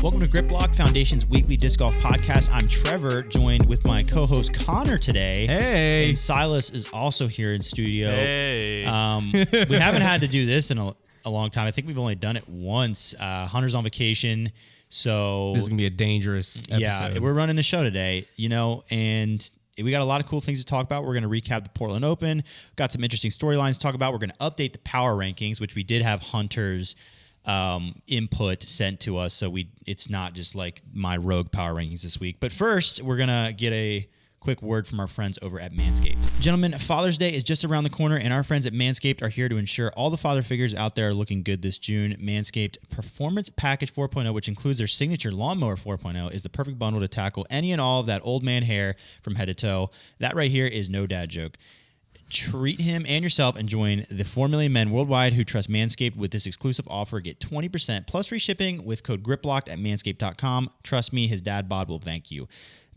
Welcome to Grip Block Foundation's weekly disc golf podcast. I'm Trevor, joined with my co-host Konner today. Hey. And Silas is also here in studio. Hey. We haven't had to do this in a long time. I think we've only done it once. Hunter's on vacation, so This is going to be a dangerous episode. Yeah, we're running the show today, and we got a lot of cool things to talk about. We're going to recap the Portland Open. Got some interesting storylines to talk about. We're going to update the power rankings, which we did have Hunter's input sent to us, so it's not just like my rogue power rankings this week. But first, we're going to get a quick word from our friends over at Manscaped. Gentlemen, Father's Day is just around the corner, and our friends at Manscaped are here to ensure all the father figures out there are looking good this June. Manscaped Performance Package 4.0, which includes their signature Lawnmower 4.0, is the perfect bundle to tackle any and all of that old man hair from head to toe. That right here is no dad joke. Treat him and yourself and join the 4 million men worldwide who trust Manscaped with this exclusive offer. Get 20% plus free shipping with code GRIPLOCKED at manscaped.com. Trust me, his dad bod will thank you.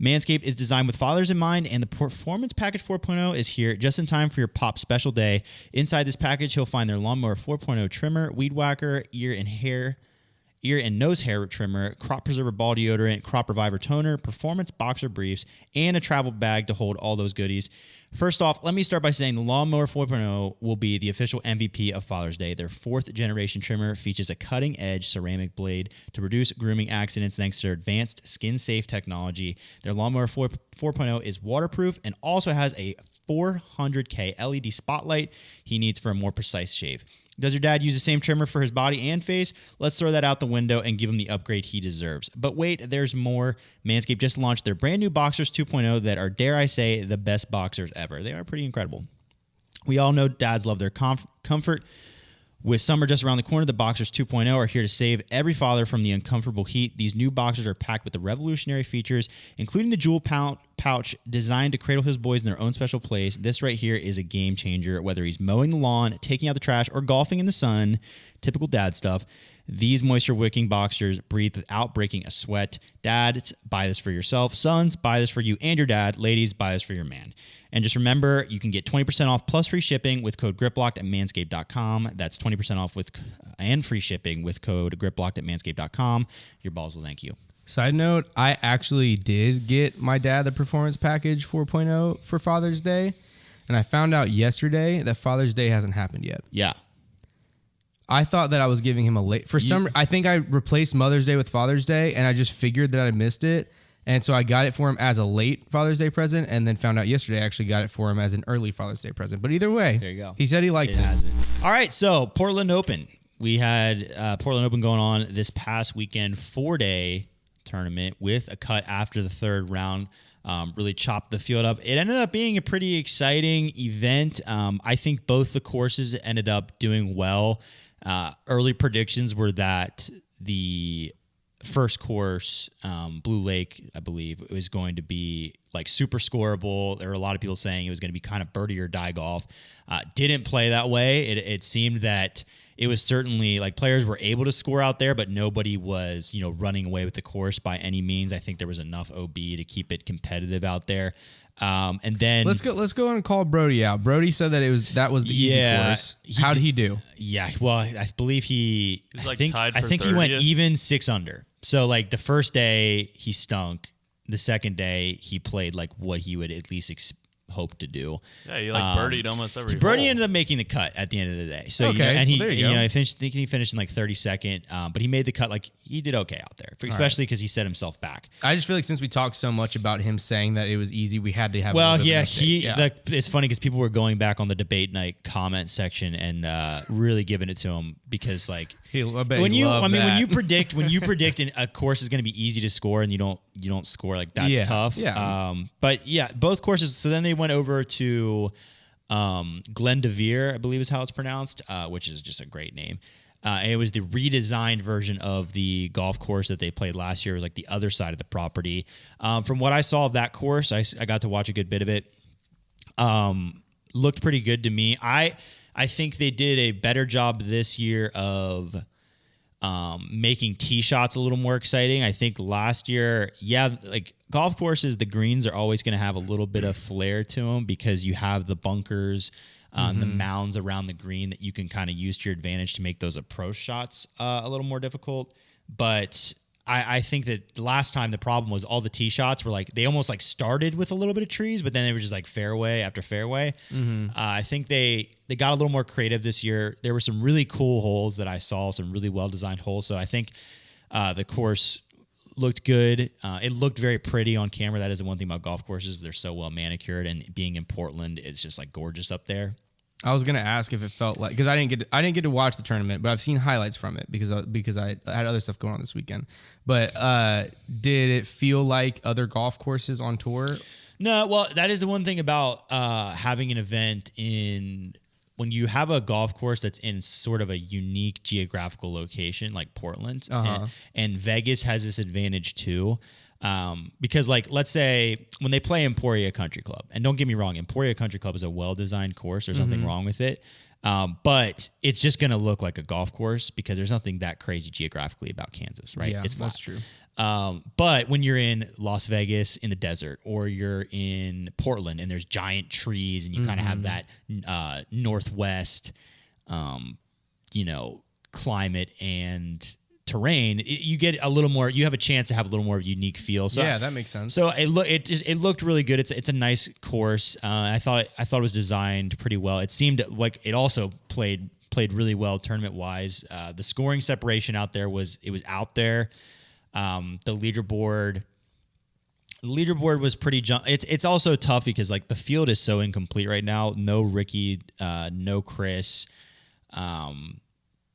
Manscaped is designed with fathers in mind, and the Performance Package 4.0 is here just in time for your pop special day. Inside this package, he'll find their Lawnmower 4.0 trimmer, weed whacker, ear and nose hair trimmer, crop preserver ball deodorant, crop reviver toner, performance boxer briefs, and a travel bag to hold all those goodies. First off, let me start by saying the Lawnmower 4.0 will be the official MVP of Father's Day. Their 4th generation trimmer features a cutting-edge ceramic blade to reduce grooming accidents thanks to their advanced skin-safe technology. Their Lawnmower 4.0 is waterproof and also has a 400K LED spotlight he needs for a more precise shave. Does your dad use the same trimmer for his body and face? Let's throw that out the window and give him the upgrade he deserves. But wait, there's more. Manscaped just launched their brand new Boxers 2.0 that are, dare I say, the best boxers ever. They are pretty incredible. We all know dads love their comfort. With summer just around the corner, the Boxers 2.0 are here to save every father from the uncomfortable heat. These new boxers are packed with the revolutionary features, including the jewel pouch designed to cradle his boys in their own special place. This right here is a game changer, whether he's mowing the lawn, taking out the trash, or golfing in the sun. Typical dad stuff. These moisture-wicking boxers breathe without breaking a sweat. Dads, buy this for yourself. Sons, buy this for you and your dad. Ladies, buy this for your man. And just remember, you can get 20% off plus free shipping with code GRIPLOCKED at manscaped.com. That's 20% off and free shipping with code GRIPLOCKED at manscaped.com. Your balls will thank you. Side note, I actually did get my dad the Performance Package 4.0 for Father's Day, and I found out yesterday that Father's Day hasn't happened yet. Yeah. I thought that I was giving him a late... I think I replaced Mother's Day with Father's Day, and I just figured that I missed it. And so I got it for him as a late Father's Day present, and then found out yesterday I actually got it for him as an early Father's Day present. But either way, there you go. He said he likes it. All right, so Portland Open. We had Portland Open going on this past weekend, 4-day tournament with a cut after the third round. Really chopped the field up. It ended up being a pretty exciting event. I think both the courses ended up doing well. Early predictions were that the first course, Blue Lake, I believe, it was going to be like super scoreable. There were a lot of people saying it was going to be kind of birdie or die golf. Didn't play that way. It seemed that it was certainly like players were able to score out there, but nobody was, running away with the course by any means. I think there was enough OB to keep it competitive out there. And then let's go and call Brody out. Brody said that that was the easy course. How did he do? Yeah, well, I believe he was tied for 30th. He went even 6 under. So like the first day he stunk. The second day he played like what he would at least hope to do. Yeah, he birdied almost every hole. Birdie ended up making the cut at the end of the day. So okay, and he there you go. I think he finished in like 32nd, but he made the cut. Like he did okay out there, especially because he set himself back. I just feel like since we talked so much about him saying that it was easy, we had to have. Well, it's funny because people were going back on the debate night comment section and really giving it to him because like when you predict a course is going to be easy to score and you don't score, like that's tough. Yeah. But yeah, both courses. So then they went over to Glendevere, I believe is how it's pronounced, which is just a great name. And it was the redesigned version of the golf course that they played last year. It was like the other side of the property. From what I saw of that course, I got to watch a good bit of it. Looked pretty good to me. I think they did a better job this year of making tee shots a little more exciting. I think last year, like golf courses, the greens are always going to have a little bit of flair to them because you have the bunkers, the mounds around the green that you can kind of use to your advantage to make those approach shots a little more difficult. But I think that the last time the problem was all the tee shots were like they almost like started with a little bit of trees, but then they were just like fairway after fairway. I think they got a little more creative this year. There were some really cool holes that I saw, some really well designed holes. So I think the course looked good. It looked very pretty on camera. That is the one thing about golf courses; they're so well manicured, and being in Portland, it's just like gorgeous up there. I was gonna ask if it felt like, because I didn't get to watch the tournament, but I've seen highlights from it because I had other stuff going on this weekend. But did it feel like other golf courses on tour? No, well, that is the one thing about having an event when you have a golf course that's in sort of a unique geographical location like Portland, and Vegas has this advantage too. Because like, let's say when they play Emporia Country Club, and don't get me wrong, Emporia Country Club is a well-designed course. There's nothing wrong with it. But it's just going to look like a golf course because there's nothing that crazy geographically about Kansas, right? Yeah, it's flat. that's true. But when you're in Las Vegas in the desert, or you're in Portland and there's giant trees and you kind of have that, Northwest, climate and terrain, you get a little more. You have a chance to have a little more of a unique feel. So yeah, that makes sense. So it looked really good. It's a nice course. I thought it was designed pretty well. It seemed like it also played really well tournament wise. The scoring separation out there was out there. The leaderboard was pretty it's also tough because like the field is so incomplete right now. No Ricky, no Chris,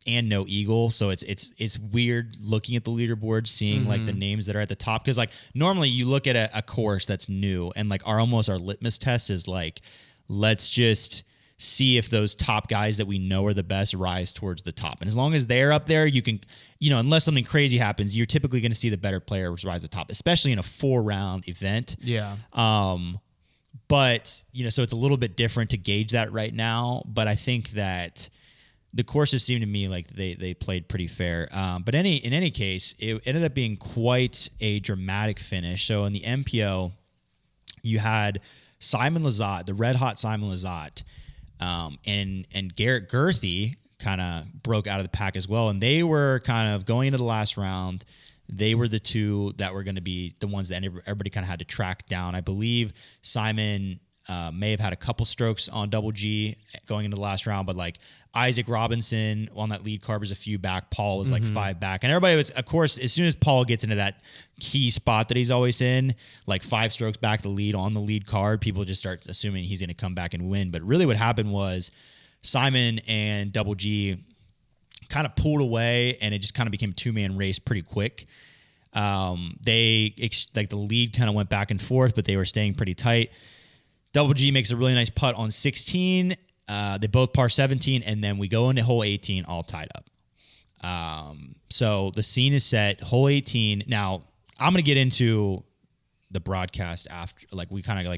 and no Eagle, so it's weird looking at the leaderboard, seeing like the names that are at the top, because like normally you look at a course that's new and like our litmus test is like, let's just see if those top guys that we know are the best rise towards the top, and as long as they're up there, you can, unless something crazy happens, you're typically going to see the better players rise to the top, especially in a 4-round event. Yeah. But so it's a little bit different to gauge that right now, but I think that the courses seem to me like they played pretty fair. But in any case, it ended up being quite a dramatic finish. So in the MPO, you had Simon Lizotte, the red hot Simon Lizotte, and Garrett Gurthie kind of broke out of the pack as well. And they were kind of going into the last round. They were the two that were going to be the ones that everybody kind of had to track down. I believe Simon may have had a couple strokes on Double G going into the last round, but like Isaac Robinson on that lead card was a few back. Paul was like 5 back, and everybody was, of course, as soon as Paul gets into that key spot that he's always in, like 5 strokes back the lead on the lead card, people just start assuming he's going to come back and win. But really what happened was Simon and Double G kind of pulled away, and it just kind of became a 2-man race pretty quick. The lead kind of went back and forth, but they were staying pretty tight. Double G makes a really nice putt on 16. They both par 17, and then we go into hole 18 all tied up. So the scene is set. Hole 18. Now I'm gonna get into the broadcast after. Like we kind of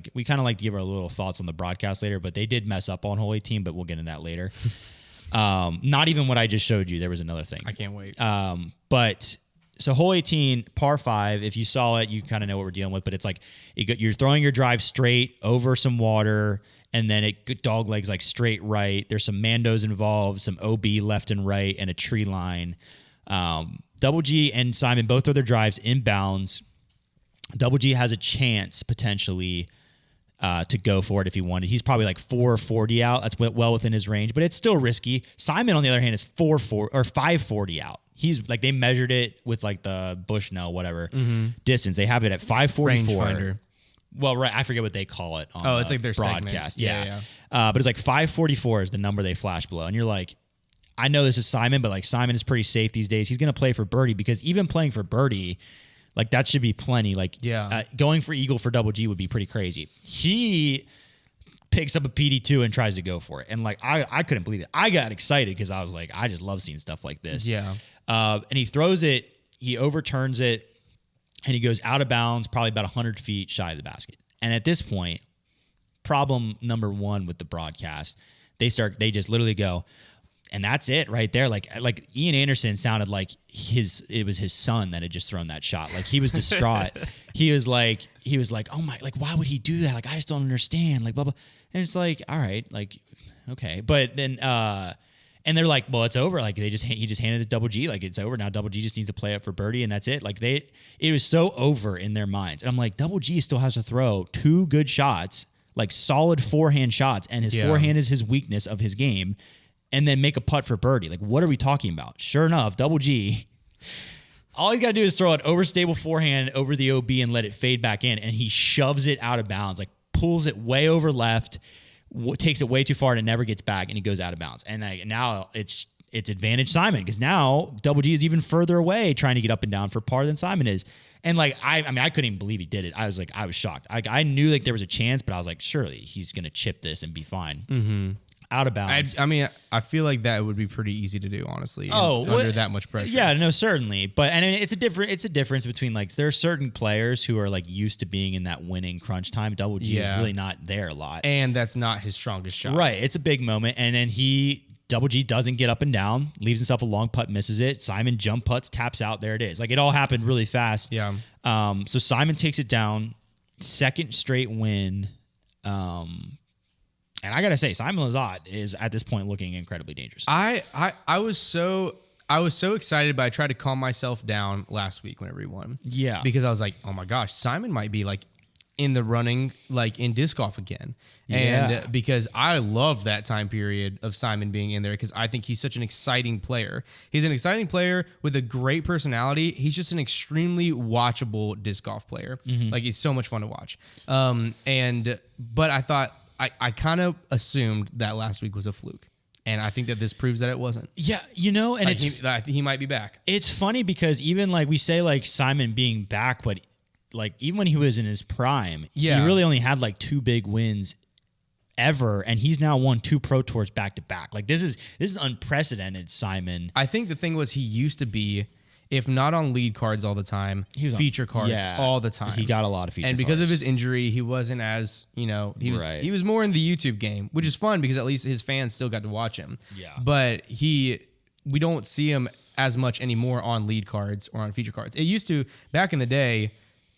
like to give our little thoughts on the broadcast later, but they did mess up on hole 18. But we'll get into that later. Not even what I just showed you. There was another thing. I can't wait. But so hole 18, par 5, if you saw it, you kind of know what we're dealing with, but it's like you're throwing your drive straight over some water, and then it dog legs like straight right. There's some Mandos involved, some OB left and right, and a tree line. Double G and Simon both throw their drives inbounds. Double G has a chance potentially to go for it if he wanted. He's probably like 440 out. That's well within his range, but it's still risky. Simon, on the other hand, is 540 out. He's like, they measured it with like the Bushnell, whatever distance. They have it at 544. Rangefinder. Well, right. I forget what they call it on it's like their broadcast. Segment. Yeah. But it's like 544 is the number they flash below. And you're like, I know this is Simon, but like Simon is pretty safe these days. He's going to play for birdie, because even playing for birdie, like that should be plenty. Like going for eagle for Double G would be pretty crazy. He picks up a PD2 and tries to go for it. And like, I couldn't believe it. I got excited because I was like, I just love seeing stuff like this. Yeah. And he throws it, he overturns it, and he goes out of bounds, probably about 100 feet shy of the basket. And at this point, problem number one with the broadcast, they just literally go, and that's it right there. Like Ian Anderson sounded like it was his son that had just thrown that shot. Like he was distraught. he was like, oh my, like why would he do that? Like I just don't understand. Like blah blah. And it's like, all right, like okay. But then And they're like, well, it's over. Like he just handed it to Double G. Like it's over now. Double G just needs to play it for birdie, and that's it. Like it was so over in their minds. And I'm like, Double G still has to throw 2 good shots, like solid forehand shots, and his forehand is his weakness of his game, and then make a putt for birdie. Like, what are we talking about? Sure enough, Double G, all he's got to do is throw an overstable forehand over the OB and let it fade back in, and he shoves it out of bounds, like pulls it way over left, takes it way too far, and it never gets back, and he goes out of bounds. And now it's advantage Simon, because now Double G is even further away trying to get up and down for par than Simon is. And like I couldn't even believe he did it. I was shocked. I knew like there was a chance, but I was like, surely he's gonna chip this and be fine. Mm-hmm. Out of bounds. I feel like that would be pretty easy to do, honestly. Under that much pressure. Yeah, no, certainly. But it's a difference between like there are certain players who are like used to being in that winning crunch time. Double G is really not there a lot, and that's not his strongest shot. Right, it's a big moment, and then Double G doesn't get up and down, leaves himself a long putt, misses it. Simon jump putts, taps out. There it is. Like it all happened really fast. Yeah. So Simon takes it down, second straight win. And I gotta say, Simon Lizotte is at this point looking incredibly dangerous. I was so excited, but I tried to calm myself down last week whenever he won. Yeah. Because I was like, oh my gosh, Simon might be like in the running, like in disc golf again. And because I love that time period of Simon being in there, because I think he's such an exciting player. He's an exciting player with a great personality. He's just an extremely watchable disc golf player. Mm-hmm. Like he's so much fun to watch. But I thought, I kind of assumed that last week was a fluke. And I think that this proves that it wasn't. Yeah, and like he might be back. It's funny because even like we say like Simon being back, but like even when he was in his prime, he really only had like 2 big wins ever, and he's now won 2 Pro Tours back to back. Like this is unprecedented, Simon. I think the thing was he used to be, if not on lead cards all the time, feature cards all the time. He got a lot of feature cards. And because of his injury, he wasn't as, he was more in the YouTube game, which is fun because at least his fans still got to watch him. Yeah. But we don't see him as much anymore on lead cards or on feature cards. It used to, back in the day,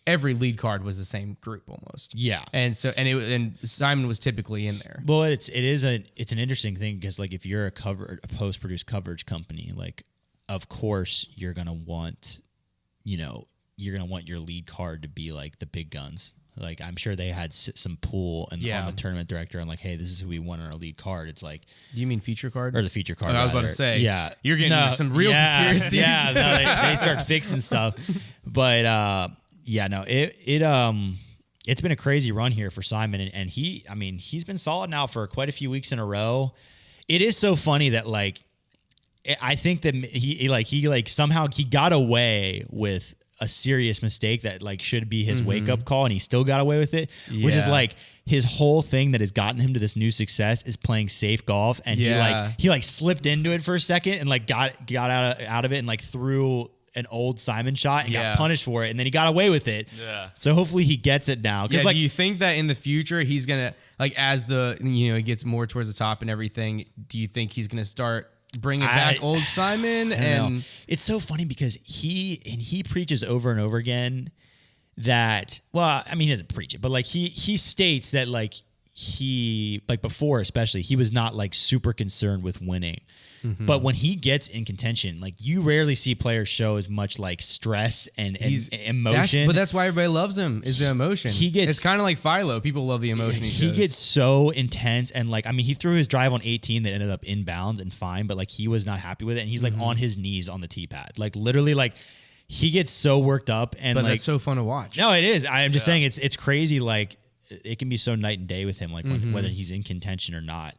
every lead card was the same group almost. Yeah. And Simon was typically in there. Well, it's an interesting thing because like if you're a post-produced coverage company, like of course you're gonna want your lead card to be like the big guns. Like I'm sure they had some pool on the tournament director and like, hey, this is who we want on our lead card. It's like, do you mean feature card or the feature card? I was about to say, yeah, you're getting some real conspiracies. Yeah, no, they start fixing stuff, but it's been a crazy run here for Simon, and he's been solid now for quite a few weeks in a row. It is so funny that like. I think that he somehow he got away with a serious mistake that like should be his wake up call, and he still got away with it, which is like his whole thing that has gotten him to this new success is playing safe golf, and he slipped into it for a second and like got out of it and like threw an old Simon shot and got punished for it, and then he got away with it. Yeah. So hopefully he gets it now. Yeah. Do you think that in the future he's gonna like as he gets more towards the top and everything? Do you think he's gonna start bringing back old Simon? And it's so funny because he preaches over and over again that, well, I mean, he doesn't preach it, but like he states that like he, like before especially, he was not like super concerned with winning. Mm-hmm. But when he gets in contention, like you rarely see players show as much like stress and emotion. But that's why everybody loves him, is the emotion. It's kind of like Philo. People love the emotion he shows. He gets so intense, and like, I mean, he threw his drive on 18 that ended up inbounds and fine, but like he was not happy with it, and he's like on his knees on the tee pad. Like literally, like he gets so worked up, and but like that's so fun to watch. No, it is. I'm just saying it's crazy. Like it can be so night and day with him, like whether he's in contention or not.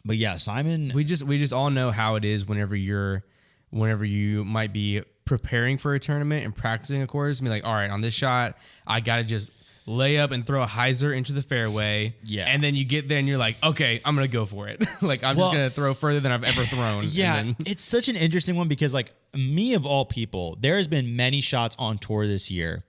But yeah, Simon. We just all know how it is whenever you might be preparing for a tournament and practicing a course. Be like, all right, on this shot, I gotta just lay up and throw a hyzer into the fairway. Yeah. And then you get there and you're like, okay, I'm gonna go for it. Like I'm just gonna throw further than I've ever thrown. Yeah. It's such an interesting one because like me of all people, there has been many shots on tour this year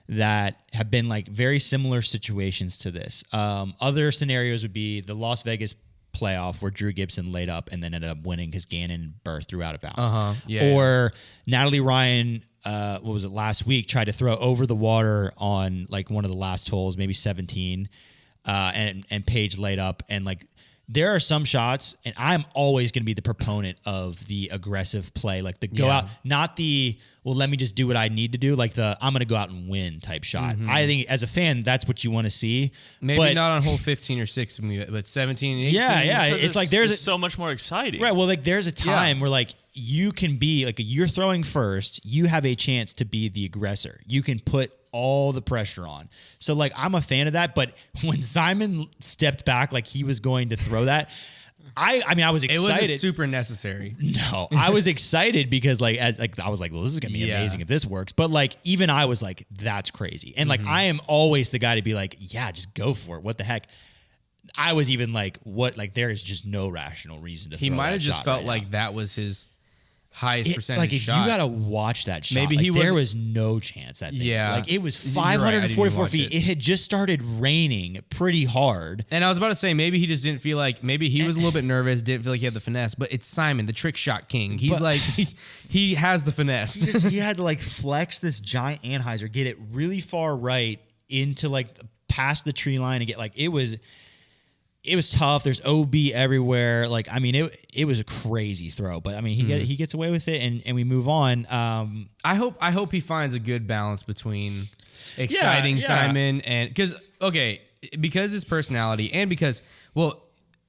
that have been like very similar situations to this. Other scenarios would be the Las Vegas playoff where Drew Gibson laid up and then ended up winning because Gannon and Burr threw out of bounds. Or Natalie Ryan, what was it, last week, tried to throw over the water on like one of the last holes, maybe 17, and Paige laid up, and like there are some shots, and I'm always going to be the proponent of the aggressive play, like the go out, not the, well, let me just do what I need to do, like the I'm going to go out and win type shot. I think as a fan, that's what you want to see. Maybe not on hole 15 or 16, but 17 and 18. Yeah. It's like it's so much more exciting. Right. Well, like there's a time where like you can be like you're throwing first, you have a chance to be the aggressor. You can put all the pressure on. So like I'm a fan of that, but when Simon stepped back like he was going to throw that, I mean I was excited. It wasn't super necessary. No, I was excited because I was like, well, this is gonna be amazing if this works. But like even I was like, that's crazy. And like I am always the guy to be like, yeah, just go for it. What the heck? I was even like, what? Like there is just no rational reason to. He might have just felt like that was his highest percentage like if shot. you gotta watch that shot, maybe like, he there was no chance that thing. Yeah, like it was 544 feet. It had just started raining pretty hard, and I was about to say maybe he just didn't feel like, maybe he was a little bit nervous, didn't feel like he had the finesse. But it's Simon, the trick shot king. He has the finesse. He had to like flex this giant anhyzer, get it really far right into like past the tree line and get like it was tough. There's OB everywhere. Like, I mean, it was a crazy throw, but I mean, he gets away with it and we move on. I hope he finds a good balance between exciting Simon and because his personality and because, well,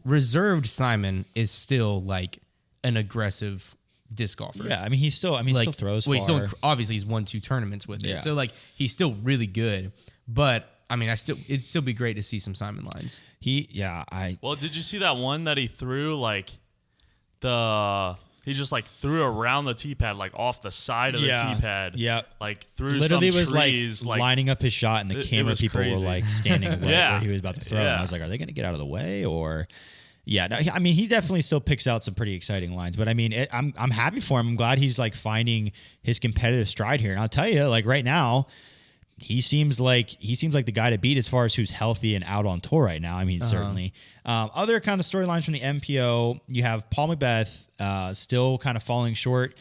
reserved Simon is still like an aggressive disc golfer. Yeah. I mean, he still throws far. Obviously he's won 2 tournaments with it. So like he's still really good, but I mean, it'd still be great to see some Simon lines. Well, did you see that one that he threw he just like threw around the tee pad, like off the side of the tee pad. Yeah. Like through literally some was trees, like lining up his shot and the camera people crazy. were like standing right where he was about to throw. And I was like, are they going to get out of the way or? Yeah, no, I mean, he definitely still picks out some pretty exciting lines, but I mean, I'm happy for him. I'm glad he's like finding his competitive stride here. And I'll tell you, like right now, he seems like the guy to beat as far as who's healthy and out on tour right now. I mean, certainly. Other kind of storylines from the MPO, you have Paul Macbeth still kind of falling short.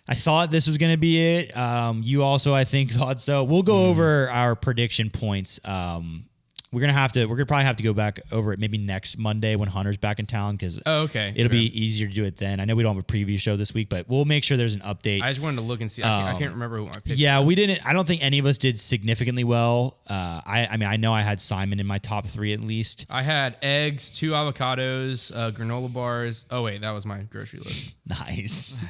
I thought this was going to be it. You also, I think, thought so. We'll go over our prediction points. We're gonna probably have to go back over it maybe next Monday when Hunter's back in town because it'll be easier to do it then. I know we don't have a preview show this week, but we'll make sure there's an update. I just wanted to look and see. I can't remember what my pitch was. We didn't. I don't think any of us did significantly well. I mean, I know I had Simon in my top 3 at least. I had eggs, 2 avocados, granola bars. Oh wait, that was my grocery list. Nice.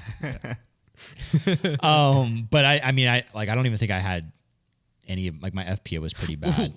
But I mean, I don't even think I had any of, like, my FPO was pretty bad.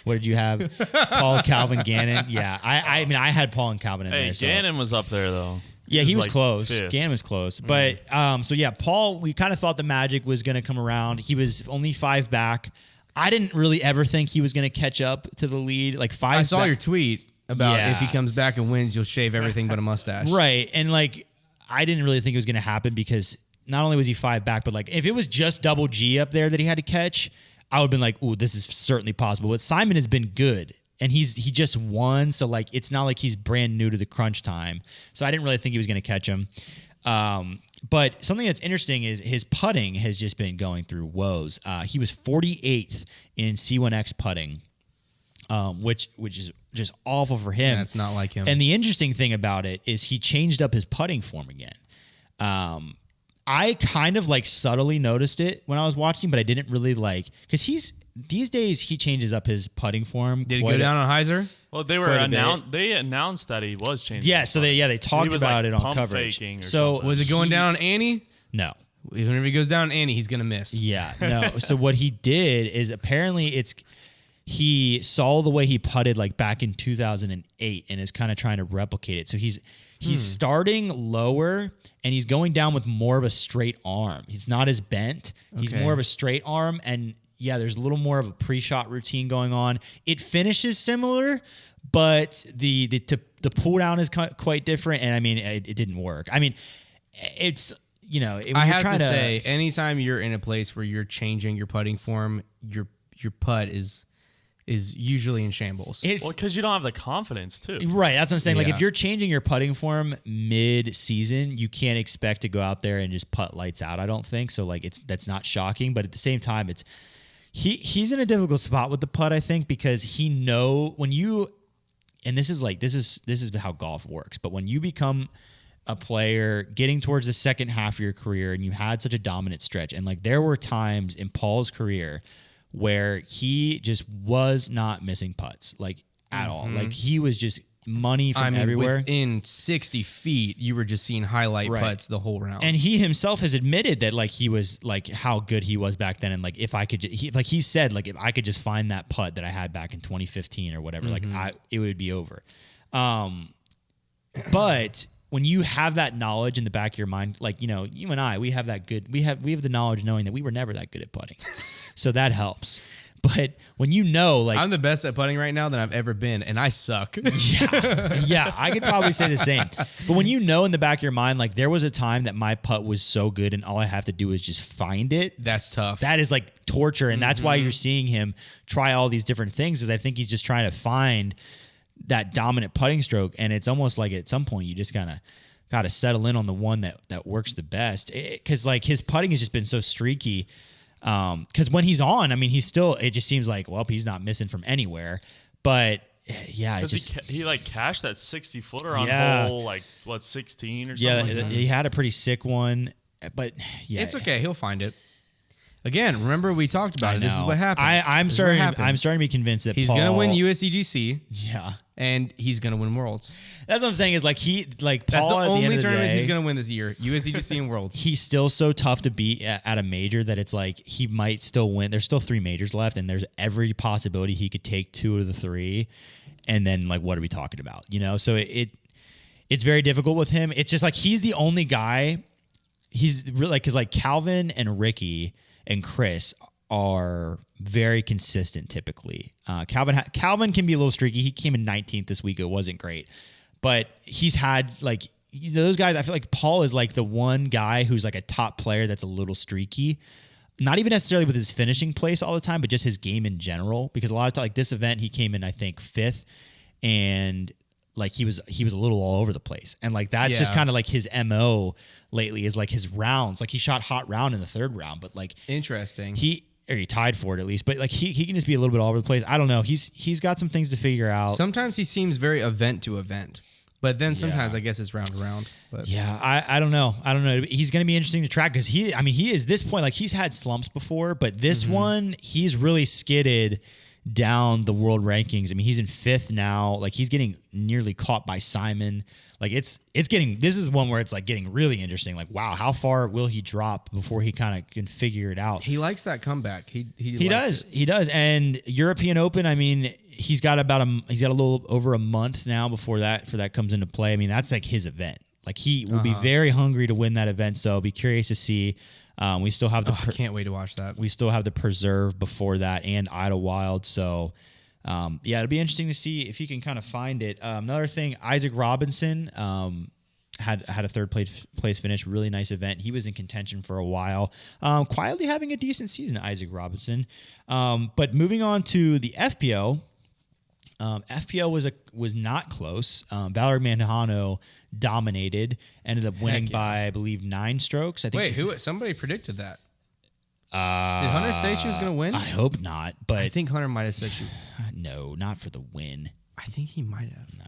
What did you have? Paul, Calvin, Gannon? Yeah. I mean, I had Paul and Calvin in there. So. Gannon was up there, though. Yeah, he was like close. 5th. Gannon was close. But, so yeah, Paul, we kind of thought the magic was going to come around. He was only 5 back. I didn't really ever think he was going to catch up to the lead. Like 5 I saw your tweet about if he comes back and wins, you'll shave everything but a mustache. Right. And, like, I didn't really think it was going to happen because not only was he 5 back, but, like, if it was just double G up there that he had to catch, I would have been like, ooh, this is certainly possible. But Simon has been good, and he just won, so like it's not like he's brand new to the crunch time. So I didn't really think he was going to catch him. But something that's interesting is his putting has just been going through woes. He was 48th in C1X putting, which is just awful for him. That's not like him. And the interesting thing about it is he changed up his putting form again. I kind of like subtly noticed it when I was watching, but I didn't really like because these days he changes up his putting form. Did it go down on Hyzer? Well, they announced that he was changing. Yeah, so they talked about it on coverage. So was it going down on Annie? No. Whenever he goes down on Annie, he's gonna miss. Yeah, no. So what he did is apparently he saw the way he putted like back in 2008 and is kind of trying to replicate it. So he's starting lower and he's going down with more of a straight arm. He's not as bent. He's more of a straight arm. And yeah, there's a little more of a pre-shot routine going on. It finishes similar, but the pull down is quite different. And I mean, it didn't work. I mean, it's, you know, I have to say, anytime you're in a place where you're changing your putting form, your putt is usually in shambles. Well, because you don't have the confidence, too. Right, that's what I'm saying. Yeah. Like, if you're changing your putting form mid-season, you can't expect to go out there and just putt lights out, I don't think. So, like, that's not shocking. But at the same time, he's in a difficult spot with the putt, I think, because and this is how golf works. But when you become a player getting towards the second half of your career and you had such a dominant stretch, and like there were times in Paul's career where he just was not missing putts like at all. Like he was just money from everywhere. Within 60 feet, you were just seeing highlight putts the whole round. And he himself has admitted that like he was like how good he was back then, and like if I could, he said like if I could just find that putt that I had back in 2015 or whatever, like it would be over. But when you have that knowledge in the back of your mind, like you and I, we have the knowledge knowing that we were never that good at putting, so that helps. But when like I'm the best at putting right now than I've ever been, and I suck. Yeah, I could probably say the same. But when in the back of your mind, like there was a time that my putt was so good and all I have to do is just find it. That's tough. That is like torture. And that's why you're seeing him try all these different things, is I think he's just trying to find that dominant putting stroke. And it's almost like at some point you just kind of got to settle in on the one that works the best. Because like his putting has just been so streaky. Because when he's on, I mean, it just seems like, well, he's not missing from anywhere. But yeah, he like cashed that 60-footer on hole like 16 or something. Yeah, like that. He had a pretty sick one, but yeah, it's okay. He'll find it. Again, remember we talked about it. This is what happens. I'm starting to be convinced that he's going to win USDGC. Yeah. And he's going to win Worlds. That's what I'm saying is like Paul. That's the only tournament he's he's going to win this year. USDGC and Worlds. He's still so tough to beat at a major that it's like he might still win. There's still 3 majors left, and there's every possibility he could take 2 of the 3. And then like, what are we talking about? So it's very difficult with him. It's just like he's the only guy. He's really like, because like Calvin and Ricky and Chris are very consistent typically. Calvin can be a little streaky. He came in 19th this week. It wasn't great, but he's had like those guys. I feel like Paul is like the one guy who's like a top player that's a little streaky. Not even necessarily with his finishing place all the time, but just his game in general. Because a lot of times, like this event, he came in I think 5th, and like he was a little all over the place. And like that's just kind of like his MO lately is like his rounds. Like he shot hot round in the 3rd round, but like interesting. He tied for it at least, but like he can just be a little bit all over the place. I don't know. He's got some things to figure out. Sometimes he seems very event to event, but then sometimes I guess it's round to round. But yeah, I don't know. He's going to be interesting to track because he is this point, like he's had slumps before, but this one he's really skidded down the world rankings. I mean, he's in 5th now. Like he's getting nearly caught by Simon. Like this is one where it's like getting really interesting. Like, wow, how far will he drop before he kind of can figure it out? He likes that comeback. He does. And European Open, I mean, he's got a little over a month now before that comes into play. I mean, that's like his event. Like he will be very hungry to win that event. So I'll be curious to see. We still have I can't wait to watch that. We still have the Preserve before that and Idlewild. So, it'll be interesting to see if he can kind of find it. Another thing, Isaac Robinson had a 3rd place finish. Really nice event. He was in contention for a while. Quietly having a decent season, Isaac Robinson. But moving on to the FPO. FPO was not close. Valerie Manjano dominated, ended up winning by I believe 9 strokes. I think. Somebody predicted that? Did Hunter say she was going to win? I hope not, but I think Hunter might have said she. No, not for the win. I think he might have. No,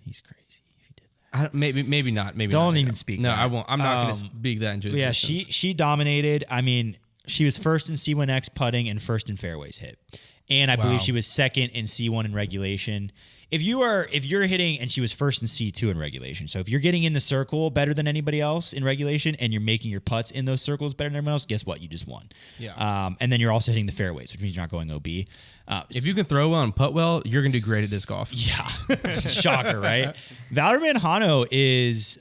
he's crazy if he did that. Maybe not. Maybe don't not, even speak. No, that. I won't. I'm not going to speak that into existence. Yeah, she dominated. I mean, she was 1st in C1X putting and 1st in fairways hit. And I believe she was 2nd in C1 in regulation. If you're hitting, and she was 1st in C2 in regulation. So if you're getting in the circle better than anybody else in regulation, and you're making your putts in those circles better than everyone else, guess what? You just won. Yeah. And then you're also hitting the fairways, which means you're not going OB. If you can throw well and putt well, you're going to do great at disc golf. Yeah. Shocker, right? Valerie Manjano is.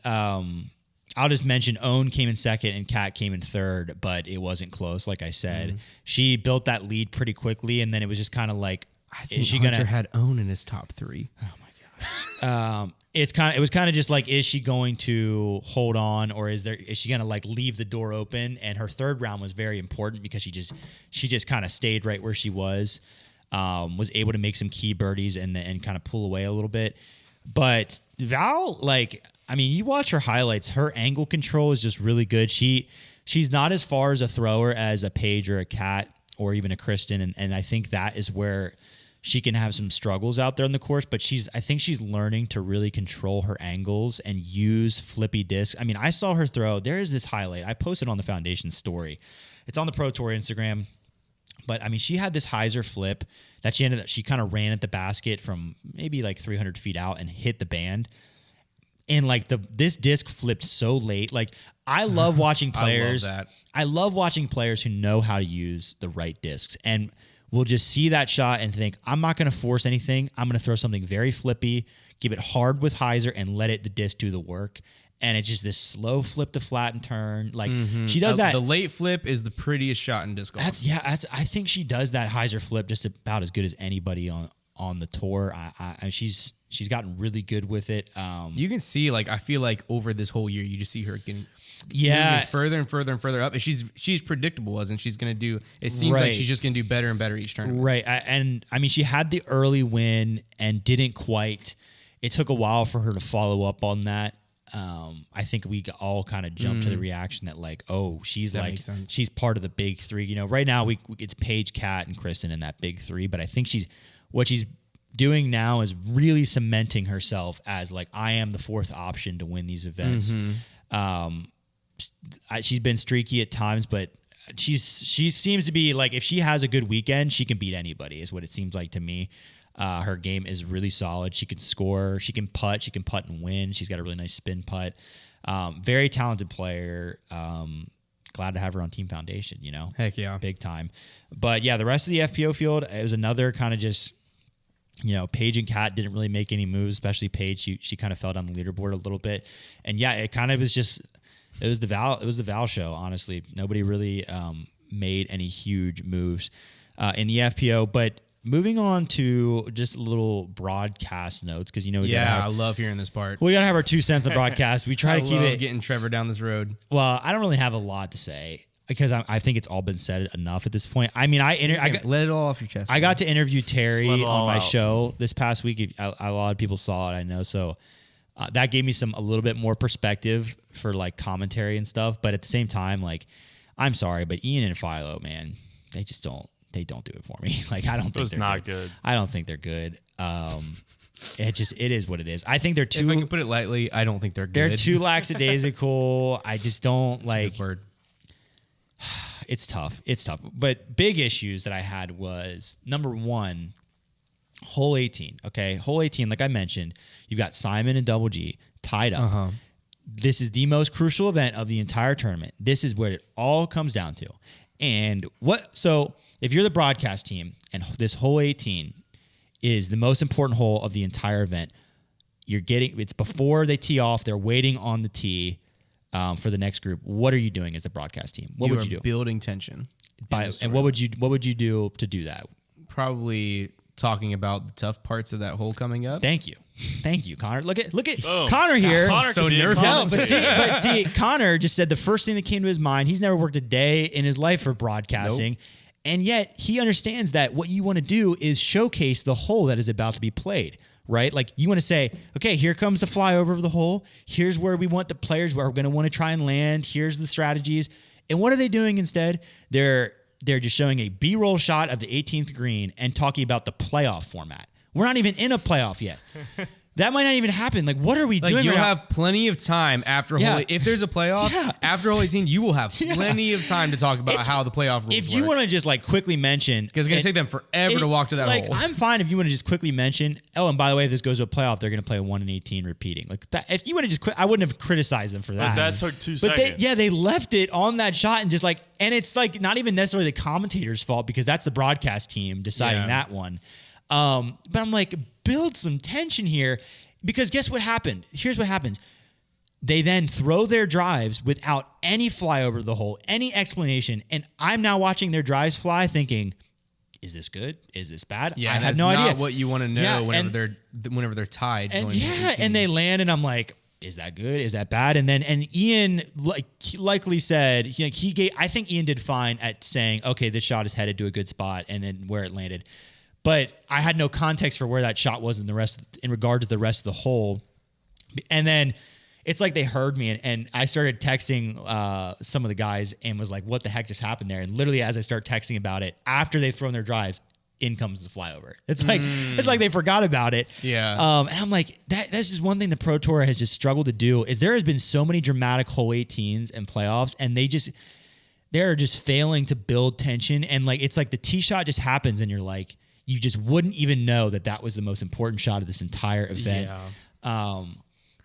I'll just mention Owen came in 2nd and Kat came in 3rd, but it wasn't close. Like I said, she built that lead pretty quickly, and then it was just kind of like, I think Hunter had Owen in his top 3. Oh my gosh. It was kind of just like, is she going to hold on, or is she going to like leave the door open? And her 3rd round was very important because she just kind of stayed right where she was able to make some key birdies and kind of pull away a little bit. But Val, like, I mean, you watch her highlights, her angle control is just really good. She's not as far as a thrower as a Paige or a Kat or even a Kristen. And I think that is where she can have some struggles out there on the course, but I think she's learning to really control her angles and use flippy discs. I mean, I saw her throw. There is this highlight. I posted on the foundation story. It's on the Pro Tour Instagram. But I mean, she had this hyzer flip that she kind of ran at the basket from maybe like 300 feet out and hit the band. And like this disc flipped so late. Like I love watching players. I love watching players who know how to use the right discs and will just see that shot and think, I'm not going to force anything. I'm going to throw something very flippy, give it hard with hyzer, and let the disc do the work. And it's just this slow flip to flat and turn. Like she does that. The late flip is the prettiest shot in disc golf. I think she does that hyzer flip just about as good as anybody on the tour. She's gotten really good with it. You can see, like, I feel like over this whole year, you just see her getting moving further and further and further up. And she's predictable, and she's going to do. It seems like she's just going to do better and better each tournament. Right, and I mean, she had the early win and didn't quite. It took a while for her to follow up on that. I think we all kind of jumped to the reaction that like, oh, she's part of the big three. You know, right now it's Paige, Kat, and Kristen in that big three. But I think what she's doing now is really cementing herself as like, I am the fourth option to win these events. She's been streaky at times, but she seems to be like, if she has a good weekend, she can beat anybody is what it seems like to me. Her game is really solid. She can score. She can putt and win. She's got a really nice spin putt. Very talented player. Glad to have her on Team Foundation, you know? Heck yeah. Big time. But yeah, the rest of the FPO field, it was another kind of just, you know, Paige and Kat didn't really make any moves, especially Paige. She kind of fell down the leaderboard a little bit. And yeah, it kind of was just, it was the Val show, honestly. Nobody really made any huge moves in the FPO, but moving on to just little broadcast notes, because you know I love hearing this part. We gotta have our 2 cents in the broadcast. We try to keep it getting Trevor down this road. Well, I don't really have a lot to say because I think it's all been said enough at this point. I mean, let it all off your chest. I got to interview Terry on my show this past week. A lot of people saw it, I know, so that gave me a little bit more perspective for like commentary and stuff. But at the same time, like, I'm sorry, but Ian and Philo, man, they just don't. They don't do it for me. Like, I don't think they're not good. I don't think they're good. It is what it is. I think they're too. If I can put it lightly, I don't think they're good. They're too lackadaisical. I just don't like. That's a good word. It's tough. But big issues that I had was number one, hole 18. Okay, hole 18. Like I mentioned, you've got Simon and Double G tied up. This is the most crucial event of the entire tournament. This is where it all comes down to. And so if you're the broadcast team and this hole 18 is the most important hole of the entire event, it's before they tee off, they're waiting on the tee for the next group. What are you doing as a broadcast team? What would you do? Building tension. And what would you do to do that? Probably talking about the tough parts of that hole coming up. Thank you, Konner. Look at Konner here. Konner so nervous. No, but see, Konner just said the first thing that came to his mind. He's never worked a day in his life for broadcasting. Nope. And yet he understands that what you want to do is showcase the hole that is about to be played, right? Like you want to say, okay, here comes the flyover of the hole. Here's where we want the players where we're going to want to try and land. Here's the strategies. And what are they doing instead? They're just showing a B-roll shot of the 18th green and talking about the playoff format. We're not even in a playoff yet. That might not even happen. Like, what are we doing? You'll have plenty of time after hole. If there's a playoff, after hole 18, you will have plenty of time to talk about how the playoff rules If you want to just like quickly mention, because it's going to take them forever to walk to that hole. I'm fine if you want to just quickly mention. Oh, and by the way, if this goes to a playoff, they're going to play a 1-18 repeating. Like that. If you want to just, I wouldn't have criticized them for that. But that took 2 seconds. They left it on that shot and just like, and it's like not even necessarily the commentator's fault because that's the broadcast team deciding that one. But I'm like, build some tension here. Because guess what happened? Here's what happens. They then throw their drives without any flyover of the hole, any explanation. And I'm now watching their drives fly thinking, is this good? Is this bad? Yeah, I have no idea. Not what you want to know whenever they're tied. And they land and I'm like, is that good? Is that bad? And Ian likely said, I think Ian did fine at saying, okay, this shot is headed to a good spot and then where it landed. But I had no context for where that shot was in regard to the rest of the hole. And then it's like they heard me and I started texting some of the guys and was like, what the heck just happened there? And literally as I start texting about it, after they've thrown their drives, in comes the flyover. It's like they forgot about it. Yeah. And I'm like, that's just one thing the Pro Tour has just struggled to do is there has been so many dramatic hole 18s and playoffs, and they're just failing to build tension. And like, it's like the tee shot just happens and you're like, you just wouldn't even know that was the most important shot of this entire event. Yeah.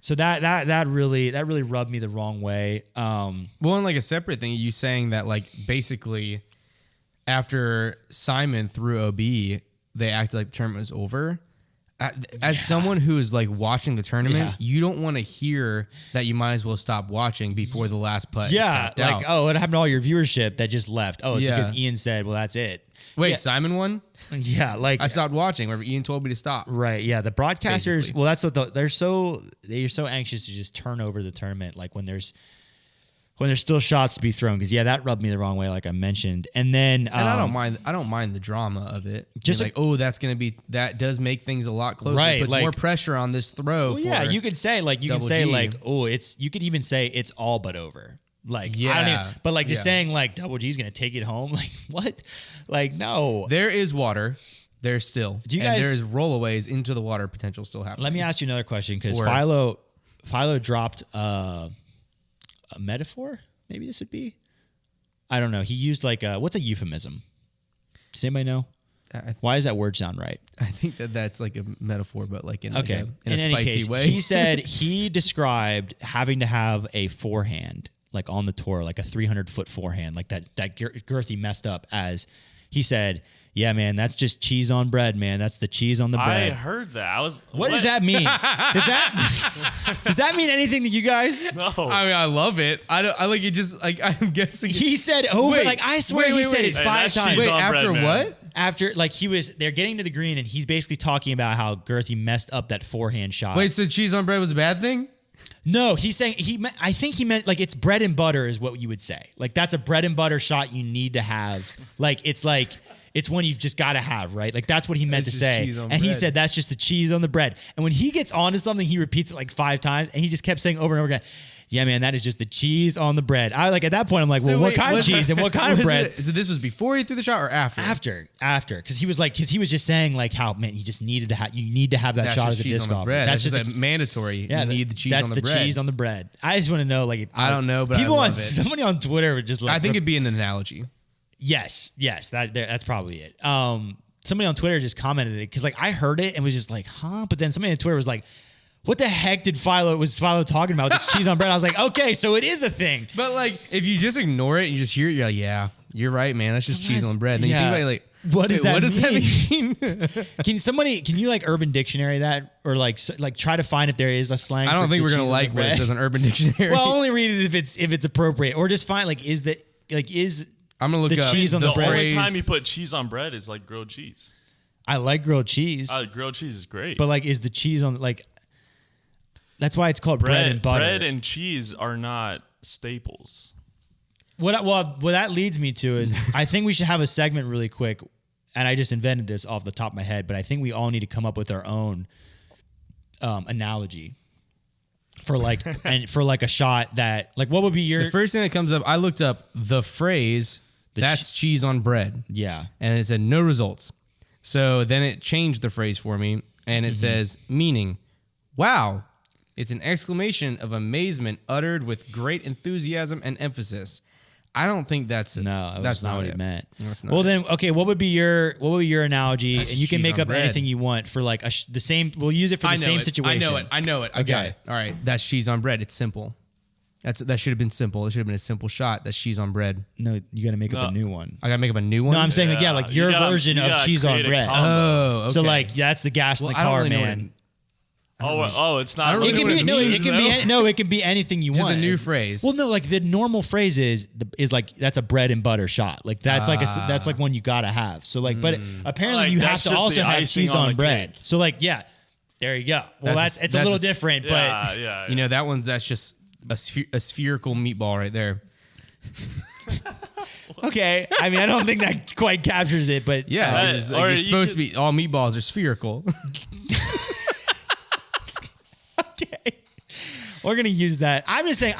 So that really rubbed me the wrong way. Well, and like a separate thing, you saying that like basically after Simon threw OB, they acted like the tournament was over. As someone who is like watching the tournament, you don't want to hear that you might as well stop watching before the last putt. Yeah, is like, out. oh, it happened to all your viewership that just left. Oh, it's because Ian said, well, that's it. Wait, Simon won? Yeah, like I stopped watching whenever Ian told me to stop. Right, yeah. The broadcasters, Basically. well, that's what they're so anxious to just turn over the tournament, like when there's still shots to be thrown. Because that rubbed me the wrong way, like I mentioned. And then, and I don't mind the drama of it. Just like, oh, that does make things a lot closer. Right, It puts like, more pressure on this throw. Well, yeah, you could say like Double G. you could even say it's all but over. Like, Yeah. I don't even, but like just Yeah. saying like Double G's gonna take it home. Like what? Like no. There is water. There's still. Do you and guys- there's rollaways into the water potential still happening. Let me ask you another question because Or- Philo dropped a metaphor. Maybe this would be. I don't know. He used like what's a euphemism? Does anybody know? Why does that word sound right? I think that's like a metaphor, but like in, Okay. like in In a any spicy case, way. he said he described having to have a forehand like on the tour, like a 300-foot forehand, like that girthy messed up as he said, yeah, man, that's just cheese on bread, man. That's the cheese on the bread. I heard that. What does that mean? Does that mean anything to you guys? No. I mean, I love it. I like it. Just like I'm guessing. He said over, Wait, like I swear he said it Hey, 5 that's times. cheese Wait, on after bread, man. what? After like they're getting to the green and he's basically talking about how girthy messed up that forehand shot. Wait, so cheese on bread was a bad thing? No, he's saying I think he meant like it's bread and butter is what you would say. Like that's a bread and butter shot you need to have. Like it's one you've just got to have, right? Like that's what he meant It's to just say. cheese on And he bread. said that's just the cheese on the bread. And when he gets onto something, he repeats it like 5 times and he just kept saying over and over again, yeah, man, that is just the cheese on the bread. I like at that point I'm like, well, what kind of cheese and what kind of bread? So this was before he threw the shot or after? After, because he was just saying like how man, you just needed to have that That's shot just as a cheese disc on the golfer. bread. That's just the- a mandatory. yeah, you need the cheese that's on the bread. cheese on the bread. I just want to know, like, I don't know, but people I on love it. somebody on Twitter would just like. I think it'd be an analogy. yes, that's probably it. Somebody on Twitter just commented it because like I heard it and was just like, huh? But then somebody on Twitter was like, what the heck was Philo talking about? It's cheese on bread. I was like, okay, so it is a thing. But like, if you just ignore it and you just hear it, you're like, yeah, you're right, man. That's just cheese on bread. And then you think about it, like, what does that mean? Can you like Urban Dictionary that or like try to find if there is a slang? I don't for think the we're gonna cheese on like the what it bread? says on Urban Dictionary. Well, only read it if it's appropriate, or just find like I'm gonna look the up cheese on The the bread. only phrase. time you put cheese on bread is like grilled cheese. I like grilled cheese, Grilled cheese is great. but like is the cheese on like? That's why it's called bread and butter. Bread and cheese are not staples. What that leads me to is I think we should have a segment really quick, and I just invented this off the top of my head, but I think we all need to come up with our own analogy for like a shot that like what would be your The first thing that comes up, I looked up the phrase, that's cheese on bread. yeah. And it said no results. So then it changed the phrase for me, and it says, meaning, wow, it's an exclamation of amazement uttered with great enthusiasm and emphasis. I don't think that's it. No, that's not what it meant. That's not Well, it. then, okay, what would be your analogy? That's and you can cheese make on up bread. anything you want for like the same. We'll use it for the same situation. I know it. I got Okay. it. All right, that's cheese on bread. It's simple. That should have been simple. It should have been a simple shot. That's cheese on bread. No, you got to make up a new one. I gotta make up a new one. No, I'm saying like, Yeah, like you your gotta- version you of gotta cheese on create a bread. combo. Oh, okay. So like that's the gas in the I don't car, really know what man. It's not. don't It really can know be what it means, it can be anything you Just want. a new phrase. Well, no, like the normal phrase is like that's a bread and butter shot. Like that's that's like one you gotta have. So like, but apparently Like, you have that's to just also the have icing cheese on on the bread. cake. So like, yeah, there you go. Well, it's a little different, but Yeah. You know that one. That's just a spherical meatball right there. okay. I mean, I don't think that quite captures it, but Yeah, Right. it's, Or it's you supposed to be all meatballs are spherical. okay. We're gonna use that. I'm just saying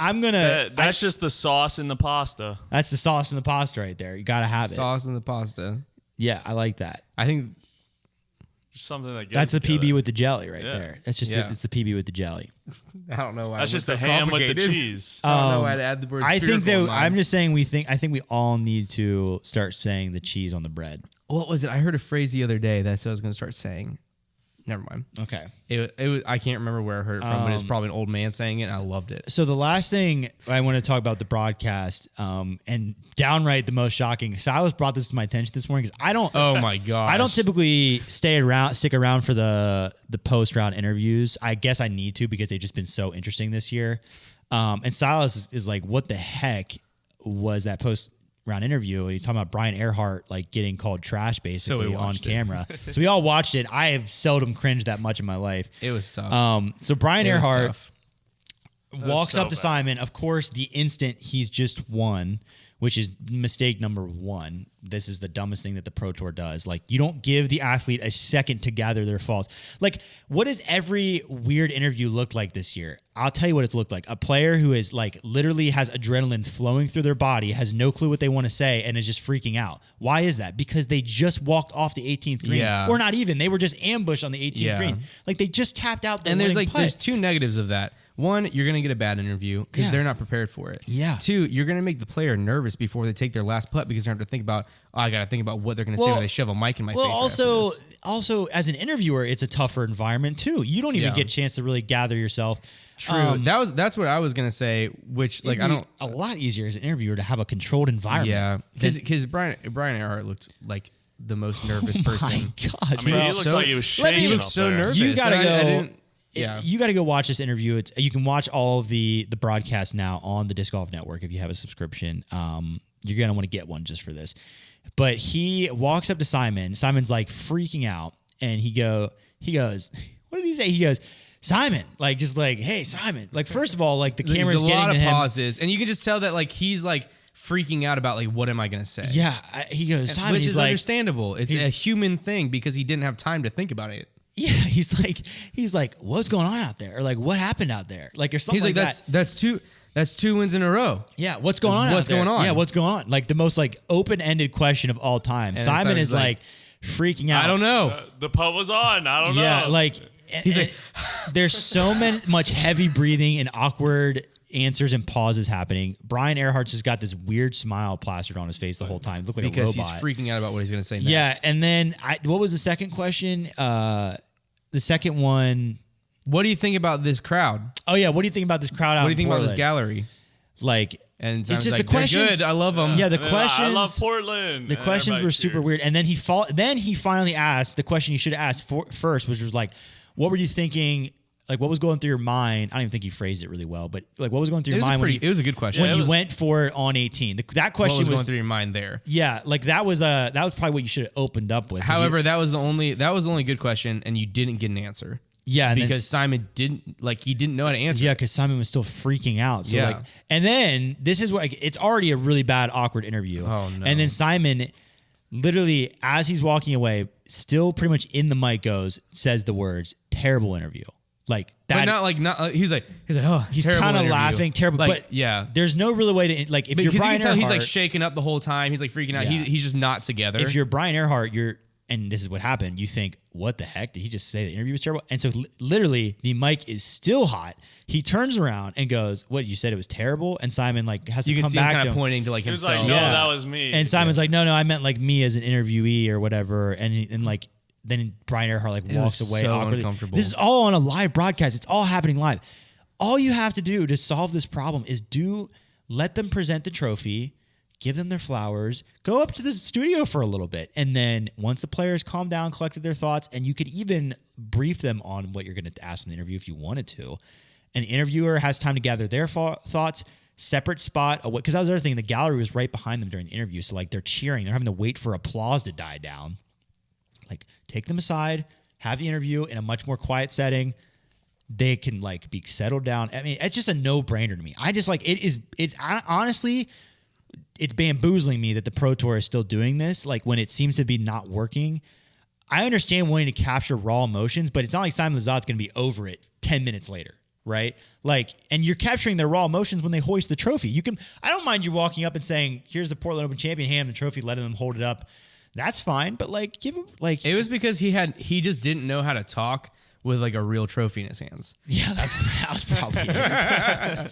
That's just the sauce in the pasta. that's the sauce in the pasta right there. You gotta have it. Sauce in the pasta. Yeah, I like that. I think Something that that's the together. PB with the jelly right there. That's just it's the PB with the jelly. I don't know why. That's just so a ham with the complicated. cheese. I don't know why to add the word. I think spherical in that mine. I'm just saying I think we all need to start saying the cheese on the bread. What was it? I heard a phrase the other day that I said I was going to start saying. Never mind. Okay. It was. I can't remember where I heard it from, but it's probably an old man saying it, and I loved it. So the last thing I want to talk about the broadcast, and downright the most shocking. Silas brought this to my attention this morning because I don't. Oh my god! I don't typically stick around for the post round interviews. I guess I need to because they've just been so interesting this year. And Silas is like, "What the heck was that post round interview?" He's talking about Brian Earhart like getting called trash basically on camera. So we all watched it. I have seldom cringed that much in my life. It was tough. So Brian Earhart walks so up to bad. Simon. Of course, the instant he's just won, which is mistake number one. This is the dumbest thing that the Pro Tour does. Like, you don't give the athlete a second to gather their faults. Like, what does every weird interview look like this year? I'll tell you what it's looked like. A player who is like literally has adrenaline flowing through their body, has no clue what they want to say, and is just freaking out. Why is that? Because they just walked off the 18th green. Yeah. Or not even. They were just ambushed on the 18th Yeah. green. Like, they just tapped out the And there's winning like putt. there's two negatives of that. One, you're going to get a bad interview because Yeah. they're not prepared for it. Yeah. Two, you're going to make the player nervous before they take their last putt because they're going to have to think about, I got to think about what they're going to say Well- when they shove a mic in my face. Well, right also, after this. also as an interviewer, it's a tougher environment too. You don't even Yeah. get a chance to really gather yourself. True. That's what I was going to say, which like I It'd don't. be a lot easier as an interviewer to have a controlled environment. Yeah. Because Brian Earhart looked like the most nervous person. My gosh, I mean, bro. he looks so- like he was let me- shaking. He looks up so there. nervous. You gotta And I go. didn't- yeah. You got to go watch this interview. You can watch all of the broadcast now on the Disc Golf Network if you have a subscription. You're gonna want to get one just for this. But he walks up to Simon. Simon's like freaking out, and he goes, what did he say? He goes, Simon, like just like, hey Simon. Like first of all, like the camera's There's a getting lot to of him. pauses, and you can just tell that like he's like freaking out about like what am I going to say? Yeah, he goes, Simon. Which He's is like, understandable. It's a human thing because he didn't have time to think about it. yeah, he's like, what's going on out there? Or like, what happened out there? Like, or something He's like, that. that's two wins in a row. Yeah, what's going on? What's out there? going on? Yeah, what's going on? Like the most like open-ended question of all time. And then Simon Simon's is like freaking out. I don't know. The putt was on. I don't know. Yeah, like He's and there's so much heavy breathing and awkward answers and pauses happening. Brian Earhart's just got this weird smile plastered on his face the whole time. Looked like Because a robot. he's freaking out about what he's going to say next. Yeah, and then what was the second question? The second one. What do you think about this crowd? Oh yeah, what do you think about this crowd out? What do you think about this Portland? gallery? Like, And it's Simon's just like, the questions. they're good. I love them. Yeah, the And then, questions. I love Portland. The And questions everybody were super cheers. weird, and then he finally asked the question you should have asked first, which was like, "What were you thinking? Like, what was going through your mind?" I don't even think he phrased it really well, but like, what was going through It your was, mind it was a good question. when it you was- went for it on 18? That What question was going through your mind there? yeah, like that was probably what you should have opened up with. 'cause However, that was the only good question, and you didn't get an answer and then because Simon didn't know how to answer. yeah, because Simon was still freaking out. So Yeah. like, and then this is what it's already a really bad, awkward interview. Oh, no. And then Simon, literally, as he's walking away, still pretty much in the mic says the words "terrible interview." Like that. But not. He's like, oh, he's terrible kind of interview. laughing, terrible. Like, but yeah, there's no really way to like if because you're you Brian can tell he's like Earhart- shaking up the whole time. He's like freaking out. Yeah. He's just not together. if you're Brian Earhart, and this is what happened. You think, what the heck? Did he just say the interview was terrible? And so literally the mic is still hot. He turns around and goes, "What, you said it was terrible?" And Simon like has you to can come see him back kind to of him. pointing to like He was himself. like, no, Yeah. that was me. And Simon's like, no, I meant like me as an interviewee or whatever. And like then Brian Earhart like walks was away so awkwardly. uncomfortable. This is all on a live broadcast. It's all happening live. All you have to do to solve this problem is let them present the trophy, give them their flowers, go up to the studio for a little bit. And then once the players calm down, collected their thoughts, and you could even brief them on what you're going to ask them in the interview if you wanted to. And the interviewer has time to gather their thoughts, separate spot. Because that was the other thing. The gallery was right behind them during the interview. So like they're cheering. They're having to wait for applause to die down. Like take them aside, have the interview in a much more quiet setting. They can like be settled down. I mean, it's just a no-brainer to me. I just like it's honestly, it's bamboozling me that the Pro Tour is still doing this. Like when it seems to be not working. I understand wanting to capture raw emotions, but it's not like Simon Lizotte's going to be over it 10 minutes later, right? Like, and you're capturing their raw emotions when they hoist the trophy. I don't mind you walking up and saying, "Here's the Portland Open champion, hand him the trophy, letting them hold it up." that's fine. But like, give him like It was because he just didn't know how to talk with like a real trophy in his hands. yeah, that was probably it.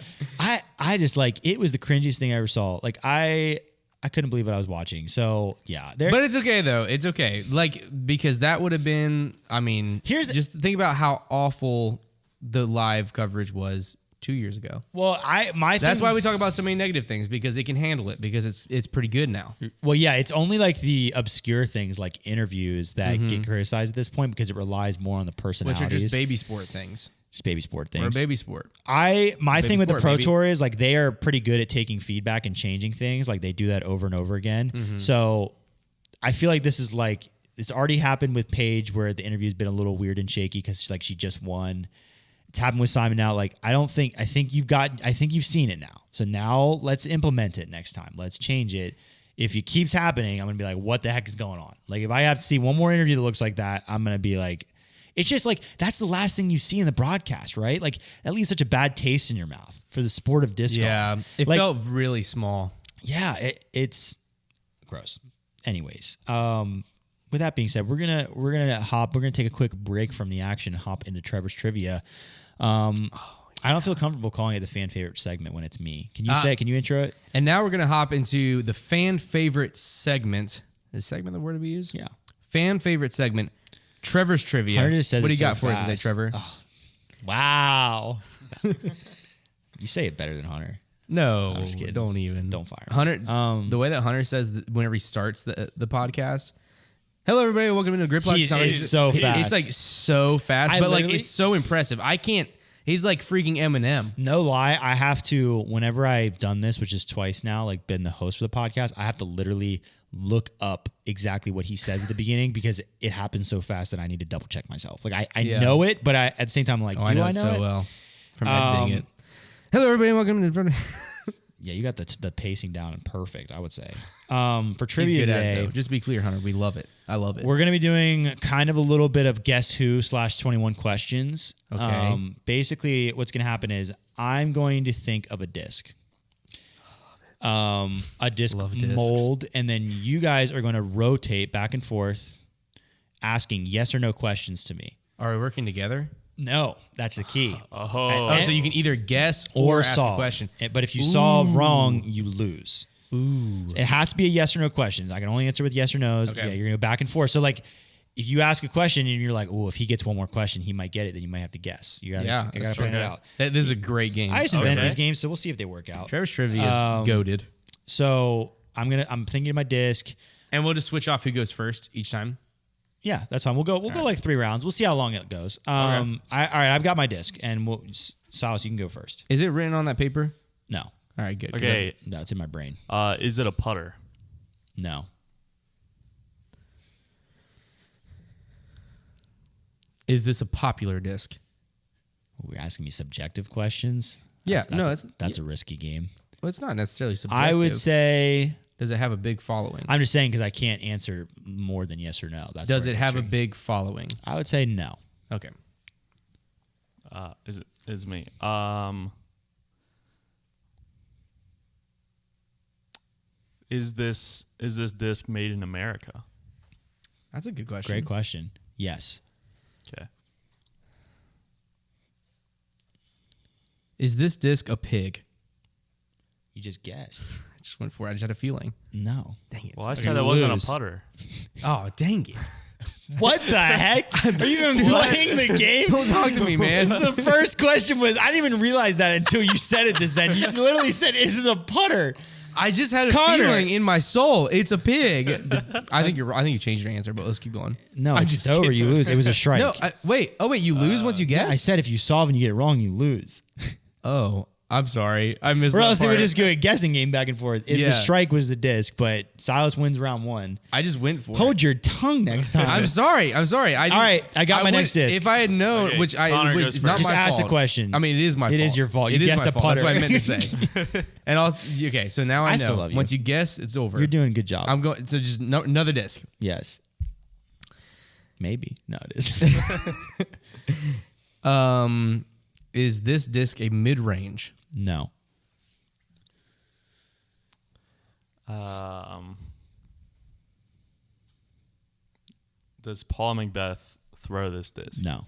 I just like it was the cringiest thing I ever saw. Like I couldn't believe what I was watching. So yeah, But it's okay though. It's okay. Like because that would have been. I mean, just think about how awful the live coverage was 2 years ago. well, That's why we talk about so many negative things because it can handle it because it's pretty good now. Well, yeah, it's only like the obscure things like interviews that get criticized at this point because it relies more on the Which personalities. are just baby sport things. Just baby sport things. Or a baby sport. My thing with the sport, Pro baby. Tour is like they are pretty good at taking feedback and changing things. Like they do that over and over again. So I feel like this is like it's already happened with Paige where the interview's been a little weird and shaky because like she just won. It's happened with Simon now. Like I think you've seen it now. So now let's implement it next time. Let's change it. If it keeps happening, I'm gonna be like, what the heck is going on? Like if I have to see one more interview that looks like that, I'm gonna be like, it's just like that's the last thing you see in the broadcast, right? Like that leaves such a bad taste in your mouth for the sport of disc golf. Yeah, it Like, felt really small. yeah, it's gross. Anyways, with that being said, we're gonna take a quick break from the action and hop into Trevor's trivia. I don't feel comfortable calling it the fan favorite segment when it's me. Can you intro it? And now we're gonna hop into the fan favorite segment. Is segment the word to be used? Yeah. Fan favorite segment. Trevor's trivia. Hunter just said What do it you got so for us today, fast. Trevor? Oh, wow. You say it better than Hunter. No, I'm just kidding. don't even. Don't fire me. Hunter. The way that Hunter says whenever he starts the podcast. Hello, everybody. Welcome into Grip Lock. It's so fast. It's like so fast, but like it's so impressive. I can't. He's like freaking Eminem. No lie, I have to, whenever I've done this, which is twice now, like been the host for the podcast, I have to literally look up exactly what he says at the beginning because it happens so fast that I need to double check myself. Like I know it, but at the same time, I'm like, do I know it so well from editing it. Hello, everybody. Welcome to. Yeah, you got the pacing down and perfect, I would say. For He's trivia good today, at it, though. Just be clear, Hunter. We love it. I love it. we're going to be doing kind of a little bit of Guess Who /21 questions. Okay. Basically, what's going to happen is I'm going to think of a disc. A disc Love discs. mold, and then you guys are going to rotate back and forth asking yes or no questions to me. Are we working together? No, that's the key. Oh, so you can either guess or ask solve a question. But if you solve wrong, you lose. Ooh. It has to be a yes or no question. I can only answer with yes or no's. Okay. Yeah, you're going to go back and forth. So like if you ask a question and you're like, oh, if he gets one more question, he might get it, then you might have to guess. You got to plan it out. This is a great game. I just invented these games, so we'll see if they work out. Trevor's trivia is goated. So I'm thinking of my disc. And we'll just switch off who goes first each time. Yeah, that's fine. We'll go like 3 rounds. We'll see how long it goes. All right, I've got my disc, and Silas, you can go first. Is it written on that paper? No. All right, good. Okay. No, it's in my brain. Is it a putter? No. Is this a popular disc? We're asking me subjective questions. Yeah, That's a risky game. Well, it's not necessarily subjective. I would say. Does it have a big following? I'm just saying because I can't answer more than yes or no. Does it have a big following? I would say no. Okay. It's me. Is this disc made in America? That's a good question. Great question. Yes. Okay. Is this disc a pig? You just guessed. I just went for it. I just had a feeling. No. Dang it. Well, I said it wasn't a putter. Oh, dang it. What the heck? Are you even playing the game? Don't talk to me, man. The first question was, I didn't even realize that until you said it just then. You literally said, is this a putter? I just had a Konner. feeling in my soul. It's a pig. I think you changed your answer, but let's keep going. No, I'm it's just over. kidding. You lose. It was a strike. No, wait. Oh, wait. You lose once you guess? I said if you solve and you get it wrong, you lose. Oh, I'm sorry. I missed Or that else it part. would just go a guessing game back and forth. If Yeah. the strike was the disc, but Silas wins round 1. I just went for it. Hold your tongue next time. I'm sorry. All right, I got my next disc. If I had known, Okay, which Konner goes it's not first. my Just fault. ask the question. I mean, it is my fault. It is your fault. You It is guessed my a fault. That's what I putter. meant to say. And also, okay, so now I know. I still love you. Once you guess, it's over. You're doing a good job. I'm going. So just another disc. Yes. Maybe. No, it is. Is this disc a mid-range? No. Does Paul Macbeth throw this disc? No.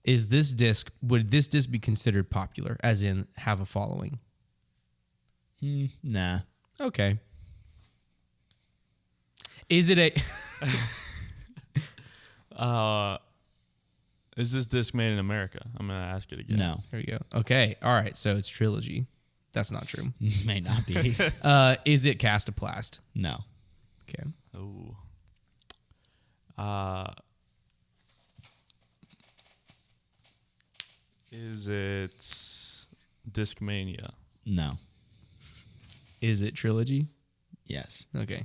Is this disc, would this disc be considered popular, as in have a following? Nah. Okay. Is it a... Is this disc made in America? I'm going to ask it again. No. There we go. Okay. All right. So it's trilogy. That's not true. May not be. Is it Castoplast? No. Okay. Oh. Is it Discmania? No. Is it trilogy? Yes. Okay.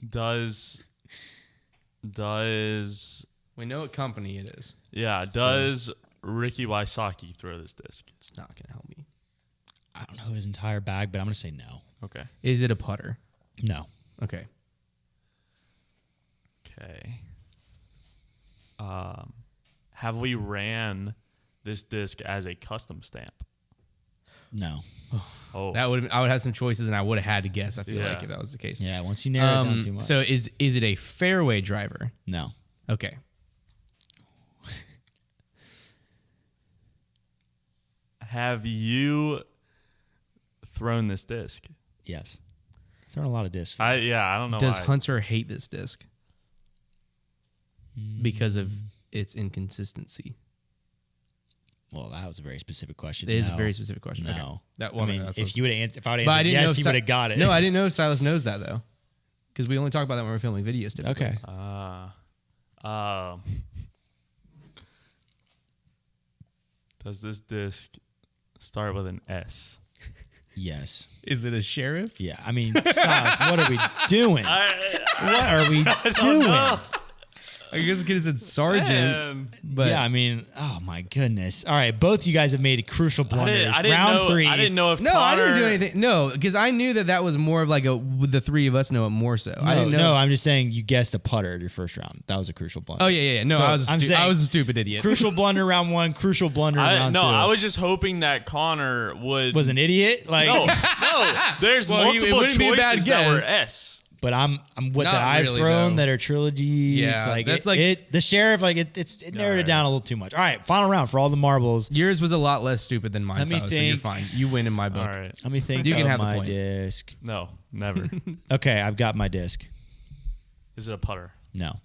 Does We know what company it is. does Ricky Wysocki throw this disc? It's not going to help me. I don't know his entire bag, but I'm going to say no. Okay. Is it a putter? No. Okay. Okay. Have we ran this disc as a custom stamp? No. Oh, I would have some choices, and I would have had to guess. I feel Yeah. like if that was the case. Yeah, once you narrow it down too much. So is it a fairway driver? No. Okay. have you thrown this disc? Yes. Throwing a lot of discs. I don't know. Does why. Hunter hate this disc because of its inconsistency? Well, that was a very specific question. It is a No. very specific question. No. Okay. That I one. mean, that's if you would have answered, if I would but have I answered didn't know yes, he Si- would have got it. No, I didn't know Silas knows that though, because we only talk about that when we're filming videos. Typically. Okay. Does this disc start with an S? Yes. Is it a sheriff? Yeah. I mean, Silas, what are we doing? What are we doing? I guess because it's sergeant. Man. But yeah, I mean, oh my goodness. All right, both you guys have made crucial blunders. I didn't Round know, 3. I didn't know if no, Konner, I didn't do anything. No, because I knew that was more of like the three of us know it more so. I didn't know. No, I'm just saying you guessed a putter your first round. That was a crucial blunder. Oh yeah. No, So, I was I'm saying I was a stupid idiot. Crucial blunder round 1, crucial blunder round 2. I was just hoping that Konner would. was an idiot. Like, no. There's Well, it multiple wouldn't be a bad choices that were guess. S. but I'm what Not that I've really, thrown though. that are trilogy. Yeah, it's like that's the sheriff. Like it narrowed it right. down a little too much. All right, final round for all the marbles. Yours was a lot less stupid than mine, Let me Silas, so you're think. fine. You win in my book. All right. Let me think. You can of have the my point. disc. No, never. Okay, I've got my disc. Is it a putter? No,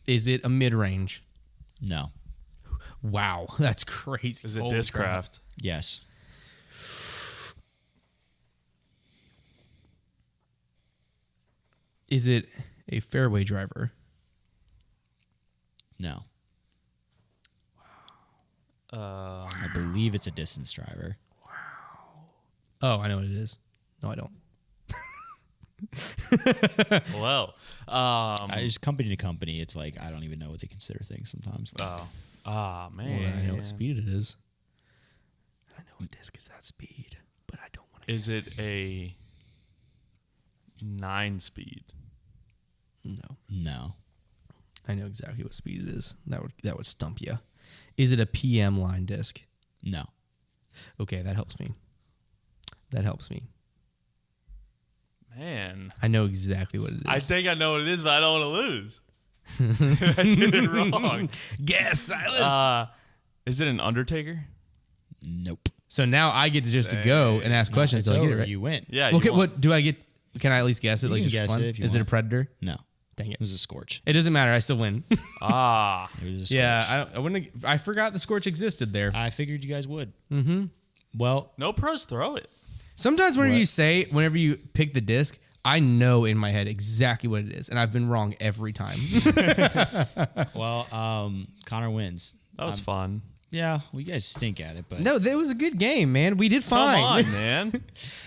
Is it a mid range? no, Wow, that's crazy. Is it Holy crap. discraft? yes, Is it a fairway driver? no. I believe it's a distance driver. Oh, I know what it is. No, I don't. Well, I just company to company. It's like I don't even know what they consider things sometimes. man. Well, then I know what speed it is. I know what disc is that speed, but I don't want to. Is it a 9-speed? No, No, I know exactly what speed it is. That would stump you. Is it a PM line disc? no. Okay, that helps me. That helps me. Man, I know exactly what it is. I think I know what it is, but I don't want to lose. I did it wrong. Guess, Silas. Is it an Undertaker? Nope. So now I get to just to go and ask questions It's until I get it over. right. You win. Yeah. Okay, you won. what do I get? Can I at least guess it? You Like can just for guess fun? it if you Is it a want. predator? No, Dang it it! was a scorch. It doesn't matter. I still win. It was a yeah, scorch. I wouldn't. I forgot the scorch existed there. I figured you guys would. Mm-hmm. Well, No pros throw it. Sometimes whenever What? whenever you pick the disc, I know in my head exactly what it is, and I've been wrong every time. Konner wins. That was fun. Yeah, well, you guys stink at it, but No, that was a good game, man. We did fine. Come on, man.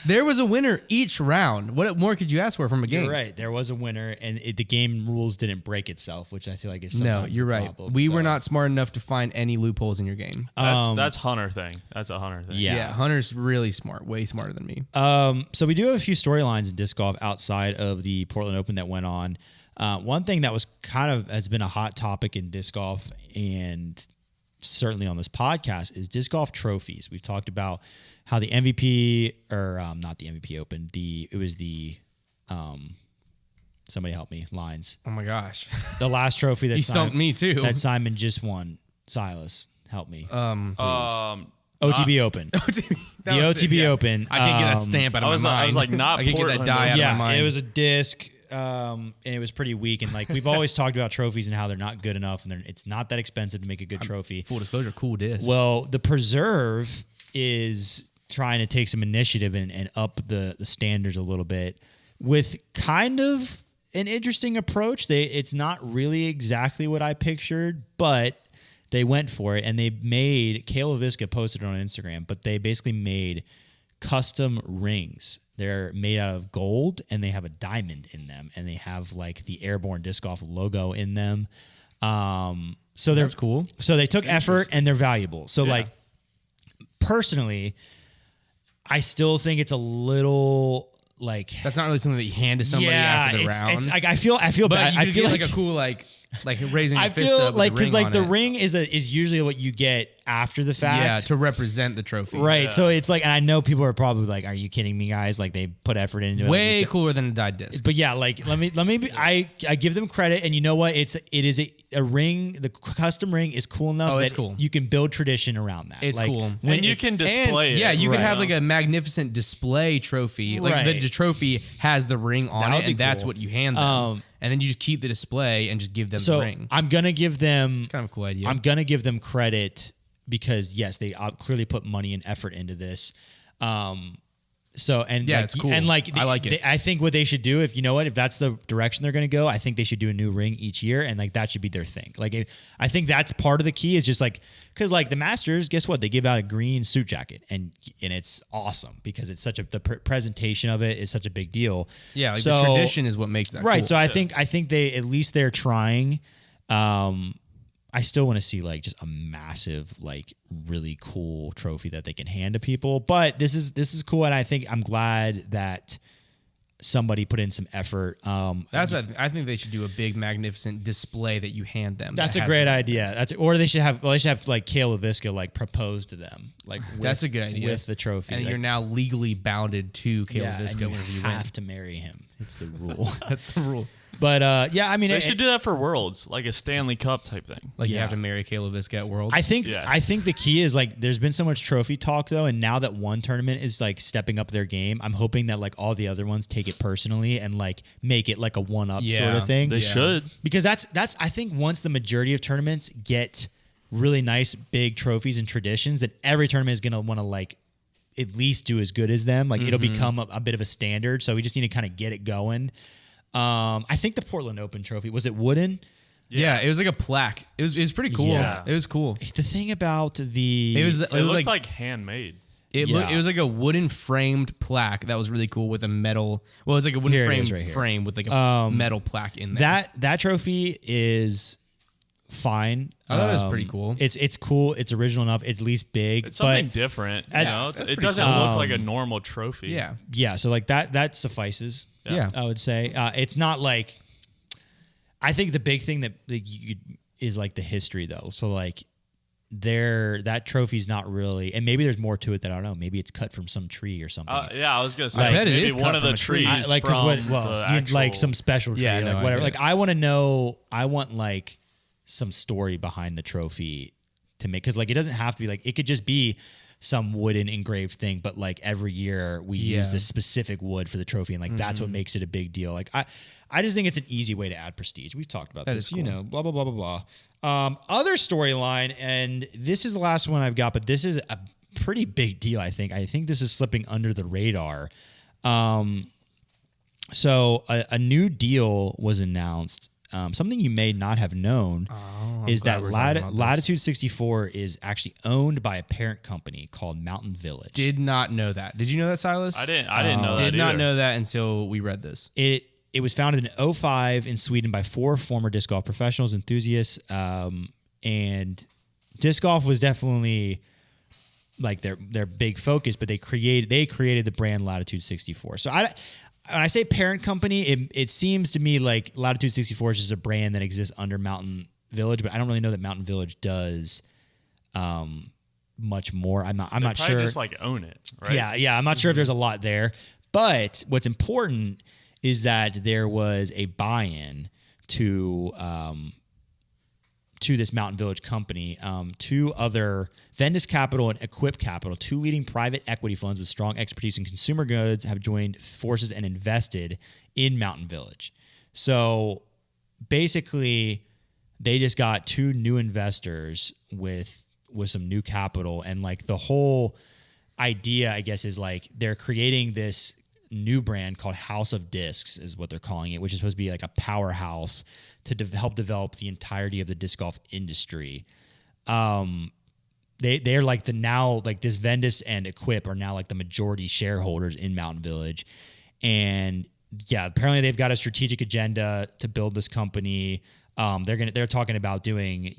There was a winner each round. What more could you ask for from a game? you're right. There was a winner, and the game rules didn't break itself, which I feel like is No, sometimes you're the right. problem, We were so. not smart enough to find any loopholes in your game. That's Hunter thing. That's a Hunter thing. Yeah. Hunter's really smart, way smarter than me. So we do have a few storylines in disc golf outside of the Portland Open that went on. One thing that was has been a hot topic in disc golf, and certainly on this podcast, is disc golf trophies. We've talked about how the MVP, or not the MVP Open, it was the somebody help me, lines. Oh my gosh. The last trophy that You stumped me too. that Simon just won. Silas, help me. OTB OTB Open. The OTB Open. I can't get that stamp out of my mind. I was like, not I can't get that Portland. die out of my mind. It was a disc, and it was pretty weak. And like we've always talked about trophies and how they're not good enough, and it's not that expensive to make a good trophy. Full disclosure, cool disc. Well, the Preserve is trying to take some initiative and up the standards a little bit with kind of an interesting approach. It's not really exactly what I pictured, but they went for it, and they made, Kayla Visca posted it on Instagram, but they basically made custom rings. They're made out of gold, and they have a diamond in them, and they have like the Airborne Disc Golf logo in them. So That's cool. So they took effort, and they're valuable. So like personally, I still think it's a little like, That's not really something that you hand to somebody after the round. It's like I feel but bad. you I could feel get like a cool like raising your I fist feel up like because the ring is usually what you get after the fact. yeah, to represent the trophy. Right. Yeah. So it's like, and I know people are probably like, "Are you kidding me, guys?" Like they put effort into it. Way cooler than a dyed disc. But yeah, like let me be, I give them credit, and you know what? It is a ring. The custom ring is cool enough Oh, that it's cool. you can build tradition around that. It's like, cool. when And you it- can display And, it. yeah, you Right. could have like a magnificent display trophy. Like Right. the trophy has the ring on That would it, be and that's cool. what you hand them. And then you just keep the display and just give them the So ring. I'm gonna give them. It's kind of a cool idea. I'm gonna give them credit because yes, they clearly put money and effort into this. So and Yeah, like, it's cool. And like I like it. I think what they should do, if you know what, if that's the direction they're going to go, I think they should do a new ring each year, and like that should be their thing. Like I think that's part of the key is just like because like the Masters, guess what? They give out a green suit jacket, and it's awesome because it's such the presentation of it is such a big deal. yeah, like So- the tradition is what makes that right. cool. So I think they at least they're trying. I still want to see like just a massive, like really cool trophy that they can hand to people. But this is cool, and I'm glad that somebody put in some effort. That's what I think they should do, a big magnificent display that you hand them. That's that a has great the- idea. Or they should have like Kayla Visca like propose to them. Like That's a good idea. with the trophy. And like, you're now legally bounded to Caleb and Visca whenever you have win. to marry him. It's the rule. That's the rule. But yeah, I mean, They should do that for Worlds, like a Stanley Cup type thing. Like you Yeah. have to marry Caleb Visca at Worlds. I think Yes. I think the key is like there's been so much trophy talk though, and now that one tournament is like stepping up their game, I'm hoping that like all the other ones take it personally and like make it like a one up sort Yeah, of thing. They should. Because that's I think once the majority of tournaments get really nice big trophies and traditions, that every tournament is gonna want to like at least do as good as them. Like it'll become a bit of a standard. So we just need to kind of get it going. I think the Portland Open trophy, was it wooden? Yeah, it was like a plaque. It was pretty cool. Yeah. It was cool. The thing about the It was It looked like handmade. It Yeah. was like a wooden framed plaque that was really cool with a metal. Well, it's like a wooden Here it is framed right here. frame with like a metal plaque in there. that trophy is fine. I thought it was pretty cool. It's cool. It's original enough. It's at least big. It's something but different. Yeah, You know? that's It pretty doesn't cool. look like a normal trophy. yeah, yeah, so like that suffices. yeah. I would say it's not like. I think the big thing that is like the history though. So like that trophy's not really, and maybe there's more to it that I don't know. Maybe it's cut from some tree or something. Yeah, I was gonna say I bet it maybe is one cut of from the a tree. trees like from what? the Well, you'd like actual- some special tree, Yeah, no, like I whatever. get it. Like I want to know. I want like some story behind the trophy to make, because like it doesn't have to be like, it could just be some wooden engraved thing, but like every year we use Yeah. this specific wood for the trophy, and like that's what makes it a big deal. Like I just think it's an easy way to add prestige. We've talked about That this, is you cool. know, blah blah blah blah blah. Other storyline, and this is the last one I've got, but this is a pretty big deal. I think this is slipping under the radar. So a new deal was announced. Something you may not have known is glad that we're talking about this. Latitude 64 is actually owned by a parent company called Mountain Village. Did not know that. Did you know that, Silas? I didn't know that. Did not either. know that until we read this. It was founded in 2005 in Sweden by 4 former disc golf professionals, enthusiasts, and disc golf was definitely like their big focus. But they created the brand Latitude 64. So when I say parent company, it seems to me like Latitude 64 is just a brand that exists under Mountain Village, but I don't really know that Mountain Village does much more. I'm not Probably sure. just like own it, right? Yeah. I'm not sure if there's a lot there, but what's important is that there was a buy-in to this Mountain Village company. Two other Vendus Capital and Equip Capital, two leading private equity funds with strong expertise in consumer goods, have joined forces and invested in Mountain Village. So basically, they just got two new investors with some new capital, and like the whole idea, I guess, is like they're creating this new brand called House of Discs, is what they're calling it, which is supposed to be like a powerhouse to help develop the entirety of the disc golf industry. They're like this Vendus and Equip are now like the majority shareholders in Mountain Village, and yeah, apparently they've got a strategic agenda to build this company. They're talking about doing,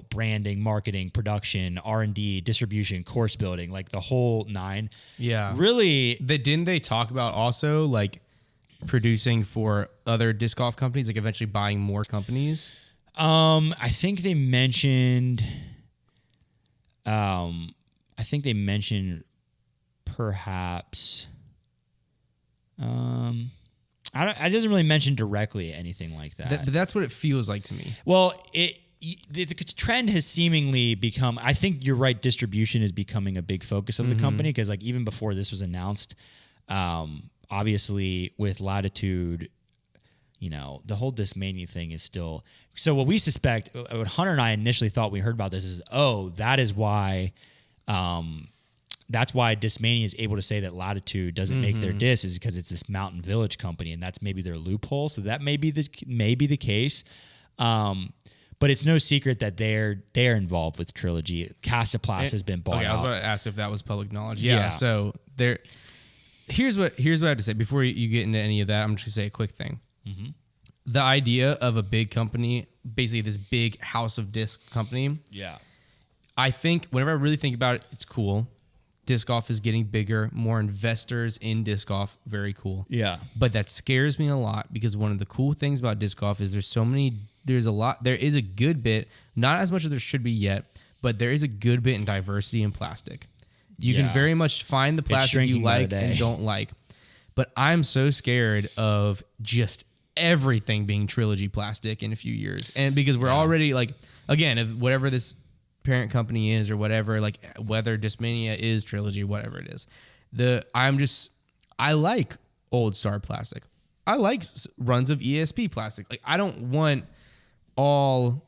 branding, marketing, production, R&D, distribution, course building, like the whole nine. Yeah. Really. Didn't they talk about also like producing for other disc golf companies, like eventually buying more companies? I think they mentioned perhaps, it doesn't really mention directly anything like that. But that's what it feels like to me. Well, the trend has seemingly become, I think you're right, distribution is becoming a big focus of the company, because like even before this was announced, obviously with Latitude, the whole Discmania thing is still, so what we suspect, what Hunter and I initially thought we heard about this is, that is why, that's why Discmania is able to say that Latitude doesn't make their discs, is because it's this Mountain Village company, and that's maybe their loophole. So that may be the case. But it's no secret that they're involved with Trilogy. Castaplast has been bought out. I was about to ask if that was public knowledge. Yeah. So here's what I have to say before you get into any of that. I'm just gonna say a quick thing. Mm-hmm. The idea of a big company, basically this big house of disc company. Yeah. I think whenever I really think about it, it's cool. Disc golf is getting bigger, more investors in disc golf. Very cool. Yeah. But that scares me a lot, because one of the cool things about disc golf is there is a good bit, not as much as there should be yet, but there is a good bit in diversity in plastic. You can very much find the plastic you like and don't like. But I'm so scared of just everything being Trilogy plastic in a few years. And because we're already like, again, if whatever this parent company is or whatever, like whether Discmania is Trilogy, whatever it is, I like Old Star plastic. I like runs of ESP plastic. Like I don't want all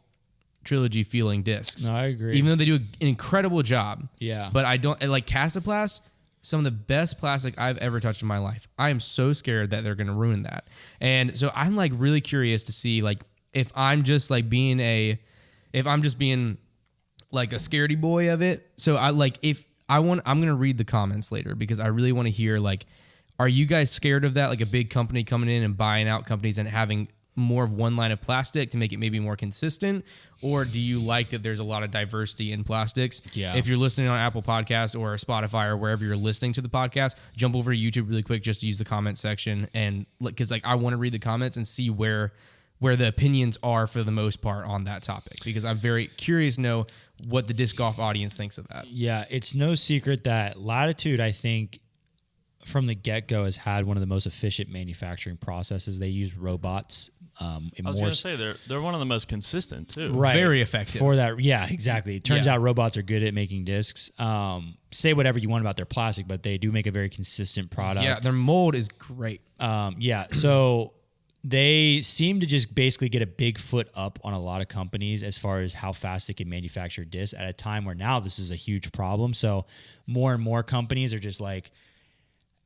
Trilogy feeling discs. No, I agree. Even though they do an incredible job. Yeah. But I don't like Castaplast. Some of the best plastic I've ever touched in my life. I am so scared that they're going to ruin that. And so I'm like really curious to see like if I'm just being like a scaredy boy of it. So I'm going to read the comments later, because I really want to hear like, are you guys scared of that? Like a big company coming in and buying out companies and having more of one line of plastic to make it maybe more consistent? Or do you like that there's a lot of diversity in plastics? Yeah. If you're listening on Apple Podcasts or Spotify or wherever you're listening to the podcast, jump over to YouTube really quick, just to use the comment section. And because I want to read the comments and see where the opinions are for the most part on that topic, because I'm very curious to know what the disc golf audience thinks of that. Yeah. It's no secret that Latitude, I think, from the get-go has had one of the most efficient manufacturing processes. They use robots. I was going to say they're one of the most consistent too. Right. Very effective. For that, yeah, exactly. It turns out robots are good at making discs. Say whatever you want about their plastic, but they do make a very consistent product. Yeah, their mold is great. So they seem to just basically get a big foot up on a lot of companies as far as how fast they can manufacture discs at a time where now this is a huge problem. So more and more companies are just like,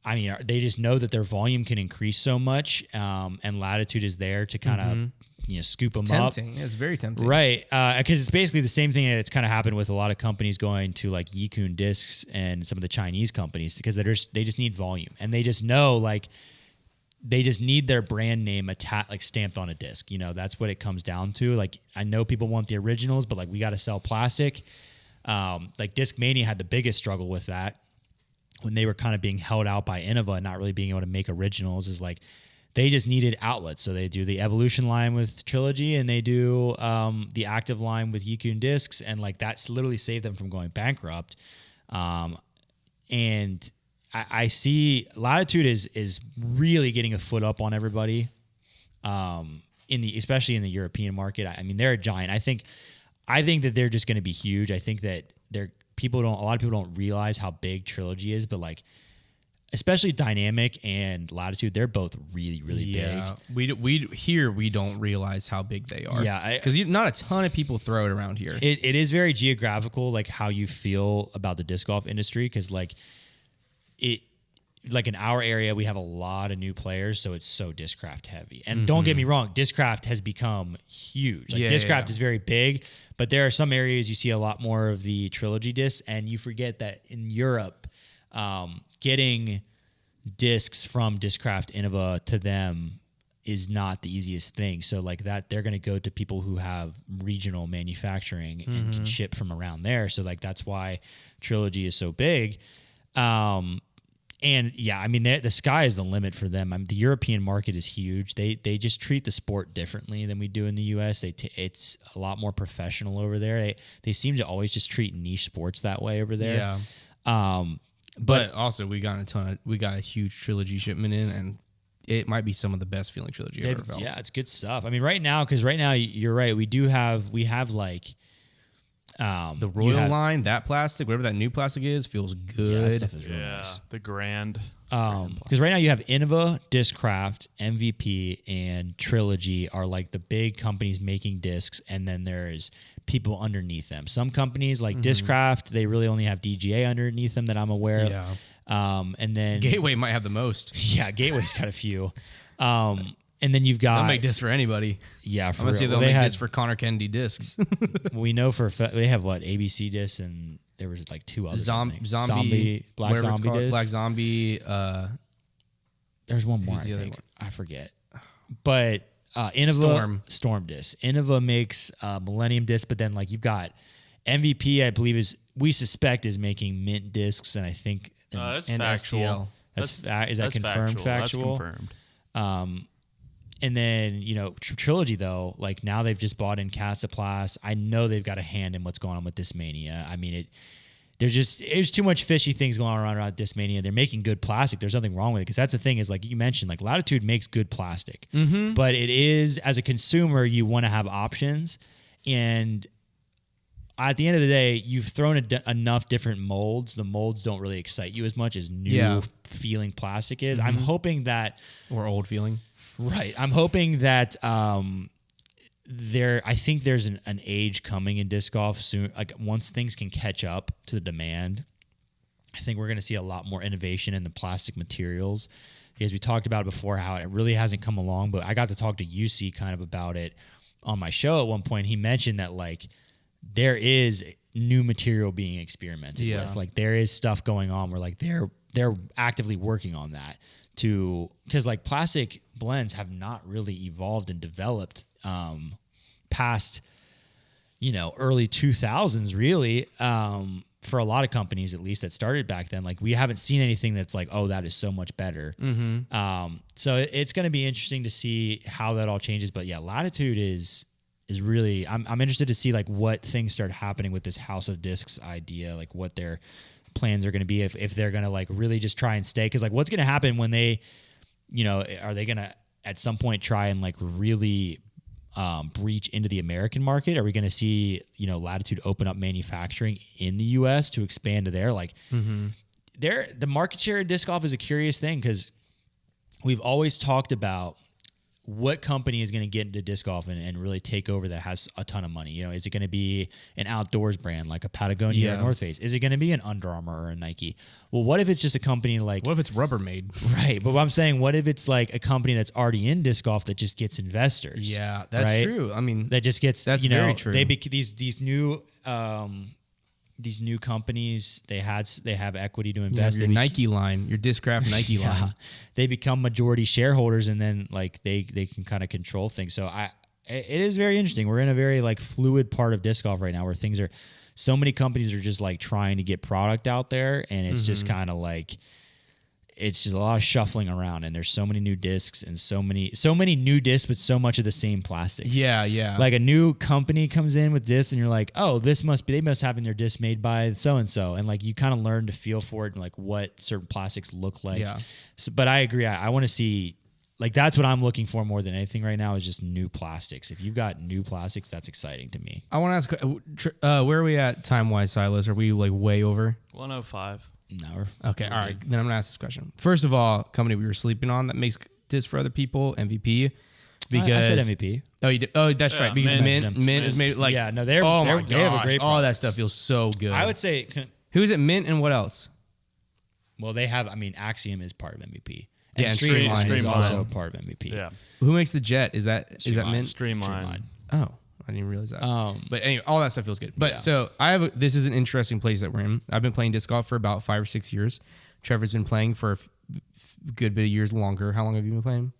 they just know that their volume can increase so much, and Latitude is there to kind of scoop them up. It's very tempting, right? Because it's basically the same thing that's kind of happened with a lot of companies going to like Yikun Discs and some of the Chinese companies, because they just need volume, and they just know like they just need their brand name stamped on a disc. That's what it comes down to. Like I know people want the originals, but like we got to sell plastic. Like Discmania had the biggest struggle with that, when they were kind of being held out by Innova and not really being able to make originals, is like they just needed outlets. So they do the Evolution line with Trilogy, and they do the Active line with Yikun Discs, and like that's literally saved them from going bankrupt. And I see Latitude is really getting a foot up on everybody, especially in the European market. I mean, they're a giant. I think that they're just going to be huge. I think that a lot of people don't realize how big Trilogy is, but like, especially Dynamic and Latitude, they're both really, really big. We don't realize how big they are. Yeah, because not a ton of people throw it around here. It is very geographical, like how you feel about the disc golf industry, because like in our area, we have a lot of new players, so it's so Discraft heavy. And don't get me wrong, Discraft has become huge. Like Discraft is very big, but there are some areas you see a lot more of the Trilogy discs, and you forget that in Europe, getting discs from Discraft Innova to them is not the easiest thing. So like that, they're going to go to people who have regional manufacturing and can ship from around there. So like that's why Trilogy is so big. And yeah, I mean, the sky is the limit for them. I mean, the European market is huge. They just treat the sport differently than we do in the U.S. It's a lot more professional over there. They seem to always just treat niche sports that way over there. Yeah. But also we got a huge Trilogy shipment in, and it might be some of the best feeling Trilogy I've ever felt. Yeah, it's good stuff. I mean, right now you're right. We have like the Royal line, that plastic, whatever that new plastic is, feels good. Yeah, that stuff is really nice. The Grand. Because right now you have Innova, Discraft, MVP, and Trilogy are like the big companies making discs, and then there's people underneath them. Some companies like Discraft, they really only have DGA underneath them that I'm aware of. Yeah. And then Gateway might have the most. Yeah, Gateway's got a few. And then you've got... They'll make discs for anybody. Yeah, I'm going to say they'll make discs for Konner Kennedy discs. We know they have what, ABC discs, and there was like two others. Zombie, Black Zombie discs. Black Zombie. There's one more, I think. I forget. But Innova... Storm discs. Innova makes Millennium discs, but then like you've got MVP, I believe we suspect is making Mint discs, and I think... That's and factual. Is that confirmed? Factual? That's confirmed. And then, Trilogy, though, like now they've just bought in Castaplast. I know they've got a hand in what's going on with Discmania. I mean, there's too much fishy things going on around Discmania. They're making good plastic. There's nothing wrong with it, because that's the thing is, like you mentioned, like Latitude makes good plastic. But it is, as a consumer, you want to have options. And at the end of the day, you've thrown enough different molds. The molds don't really excite you as much as new feeling plastic is. I'm hoping that... Or old feeling. Right. I'm hoping that I think there's an age coming in disc golf soon. Like once things can catch up to the demand, I think we're going to see a lot more innovation in the plastic materials. Because we talked about it before, how it really hasn't come along. But I got to talk to UC kind of about it on my show at one point. He mentioned that like there is new material being experimented with. Like there is stuff going on where like they're actively working on that. Because like plastic blends have not really evolved and developed past early 2000s really, for a lot of companies at least that started back then. Like we haven't seen anything that's like, oh, that is so much better. So it's going to be interesting to see how that all changes. But yeah, Latitude is really, I'm interested to see like what things start happening with this House of Discs idea, like what their plans are going to be, if they're going to like really just try and stay. Because like what's going to happen when they, are they going to at some point try and like really breach into the American market? Are we going to see, Latitude open up manufacturing in the US to expand to there? Like the market share of disc golf is a curious thing, because we've always talked about what company is going to get into disc golf and really take over that has a ton of money. Is it going to be an outdoors brand like a Patagonia or North Face? Is it going to be an Under Armour or a Nike? Well, what if it's just a company like... What if it's Rubbermaid? Right. But what I'm saying, what if it's like a company that's already in disc golf that just gets investors? Yeah, that's true. I mean... That just gets... That's very true. These new companies, they have equity to invest. Your Nike line, your Discraft Nike line. They become majority shareholders, and then like they can kind of control things. So it is very interesting. We're in a very like fluid part of disc golf right now, where things are, so many companies are just like trying to get product out there, and it's just kind of like it's just a lot of shuffling around, and there's so many new discs and so many new discs, but so much of the same plastics. Yeah. Like a new company comes in with this, and you're like, oh, they must have their disc made by so and so, and like you kind of learn to feel for it and like what certain plastics look like. Yeah. So, but I agree. I want to see. Like, that's what I'm looking for more than anything right now is just new plastics. If you've got new plastics, that's exciting to me. I want to ask, where are we at time-wise, Silas? Are we, like, way over? 105. No. Okay, all right. Then I'm going to ask this question. First of all, company we were sleeping on that makes this for other people, MVP. Because I said MVP. Oh, you did? Oh, that's right. Because Mint is made, like... Yeah, no, they have a great product. All that stuff feels so good. I would say... Who's it, Mint, and what else? Well, they have... I mean, Axiom is part of MVP. And Streamline is Streamline. also part of MVP. Yeah. Who makes the Jet? Is that Mint? Streamline. Oh, I didn't even realize that. But anyway, all that stuff feels good. But so this is an interesting place that we're in. I've been playing disc golf for about 5 or 6 years. Trevor's been playing for a good bit of years longer. How long have you been playing?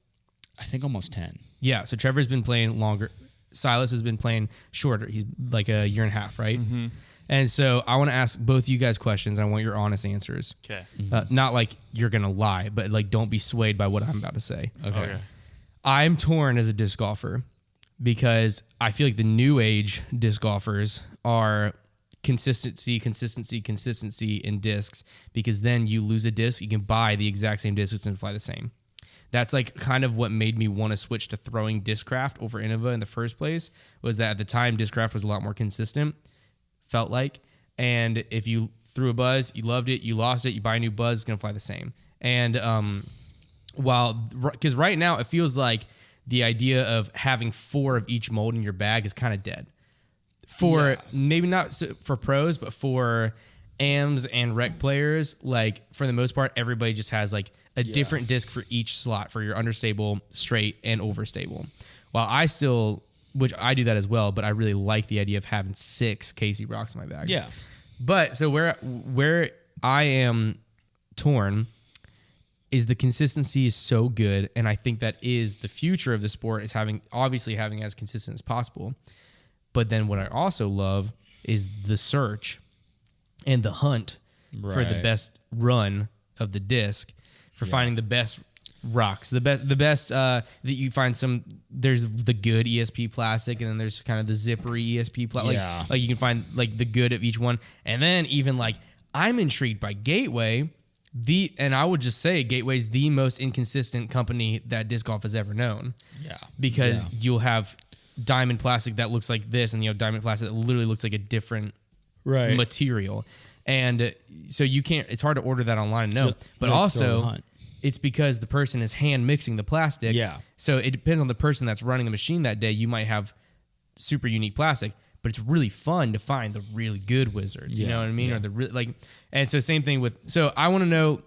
I think almost 10. Yeah, so Trevor's been playing longer. Silas has been playing shorter. He's like a year and a half, right? Mm-hmm. And so I want to ask both you guys questions. I want your honest answers. Okay. Not like you're going to lie, but like don't be swayed by what I'm about to say. Okay. I'm torn as a disc golfer because I feel like the new age disc golfers are consistency in discs, because then you lose a disc, you can buy the exact same discs and fly the same. That's like kind of what made me want to switch to throwing Discraft over Innova in the first place, was that at the time Discraft was a lot more consistent, felt like. And if you threw a buzz, you loved it, you lost it, you buy a new buzz, it's going to fly the same. And because right now it feels like the idea of having 4 of each mold in your bag is kind of dead. Maybe not for pros, but for AMs and rec players, like for the most part, everybody just has like a different disc for each slot for your understable, straight, and overstable. While I still, which I do that as well, but I really like the idea of having 6 Casey rocks in my bag. Yeah. But so where I am torn is the consistency is so good, and I think that is the future of the sport, is having as consistent as possible. But then what I also love is the search and the hunt for the best run of the disc, for finding the best rocks, the best that you find there's the good ESP plastic, and then there's kind of the zippery ESP plastic. Like you can find like the good of each one. And then even like I'm intrigued by Gateway, and I would just say Gateway's the most inconsistent company that disc golf has ever known. Yeah. Because you'll have diamond plastic that looks like this, and you have diamond plastic that literally looks like a different material. And so you can't, it's hard to order that online and know. But also, it's because the person is hand mixing the plastic. Yeah. So it depends on the person that's running the machine that day. You might have super unique plastic, but it's really fun to find the really good wizards. You know what I mean? Or the and so same thing with. So I want to know,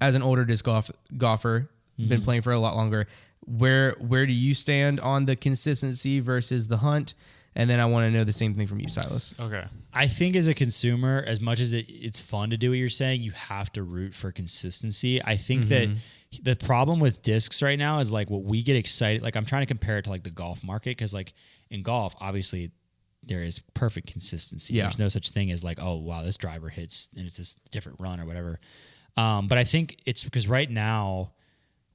as an older disc golfer, been playing for a lot longer, where do you stand on the consistency versus the hunt? And then I want to know the same thing from you, Silas. Okay. I think as a consumer, as much as it's fun to do what you're saying, you have to root for consistency. I think that the problem with discs right now is like what we get excited. Like I'm trying to compare it to like the golf market, because like in golf, obviously there is perfect consistency. Yeah. There's no such thing as like, oh, wow, this driver hits and it's this different run or whatever. But I think it's because right now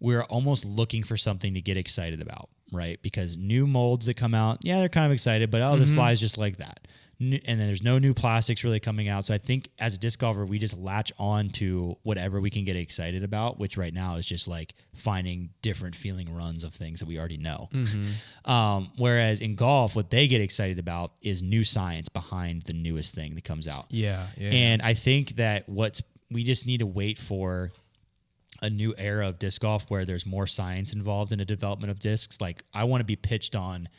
we're almost looking for something to get excited about, right? Because new molds that come out, they're kind of excited, but this flies just like that. And then there's no new plastics really coming out. So I think as a disc golfer, we just latch on to whatever we can get excited about, which right now is just like finding different feeling runs of things that we already know. Whereas in golf, what they get excited about is new science behind the newest thing that comes out. Yeah. And I think that we just need to wait for a new era of disc golf where there's more science involved in the development of discs. Like I want to be pitched on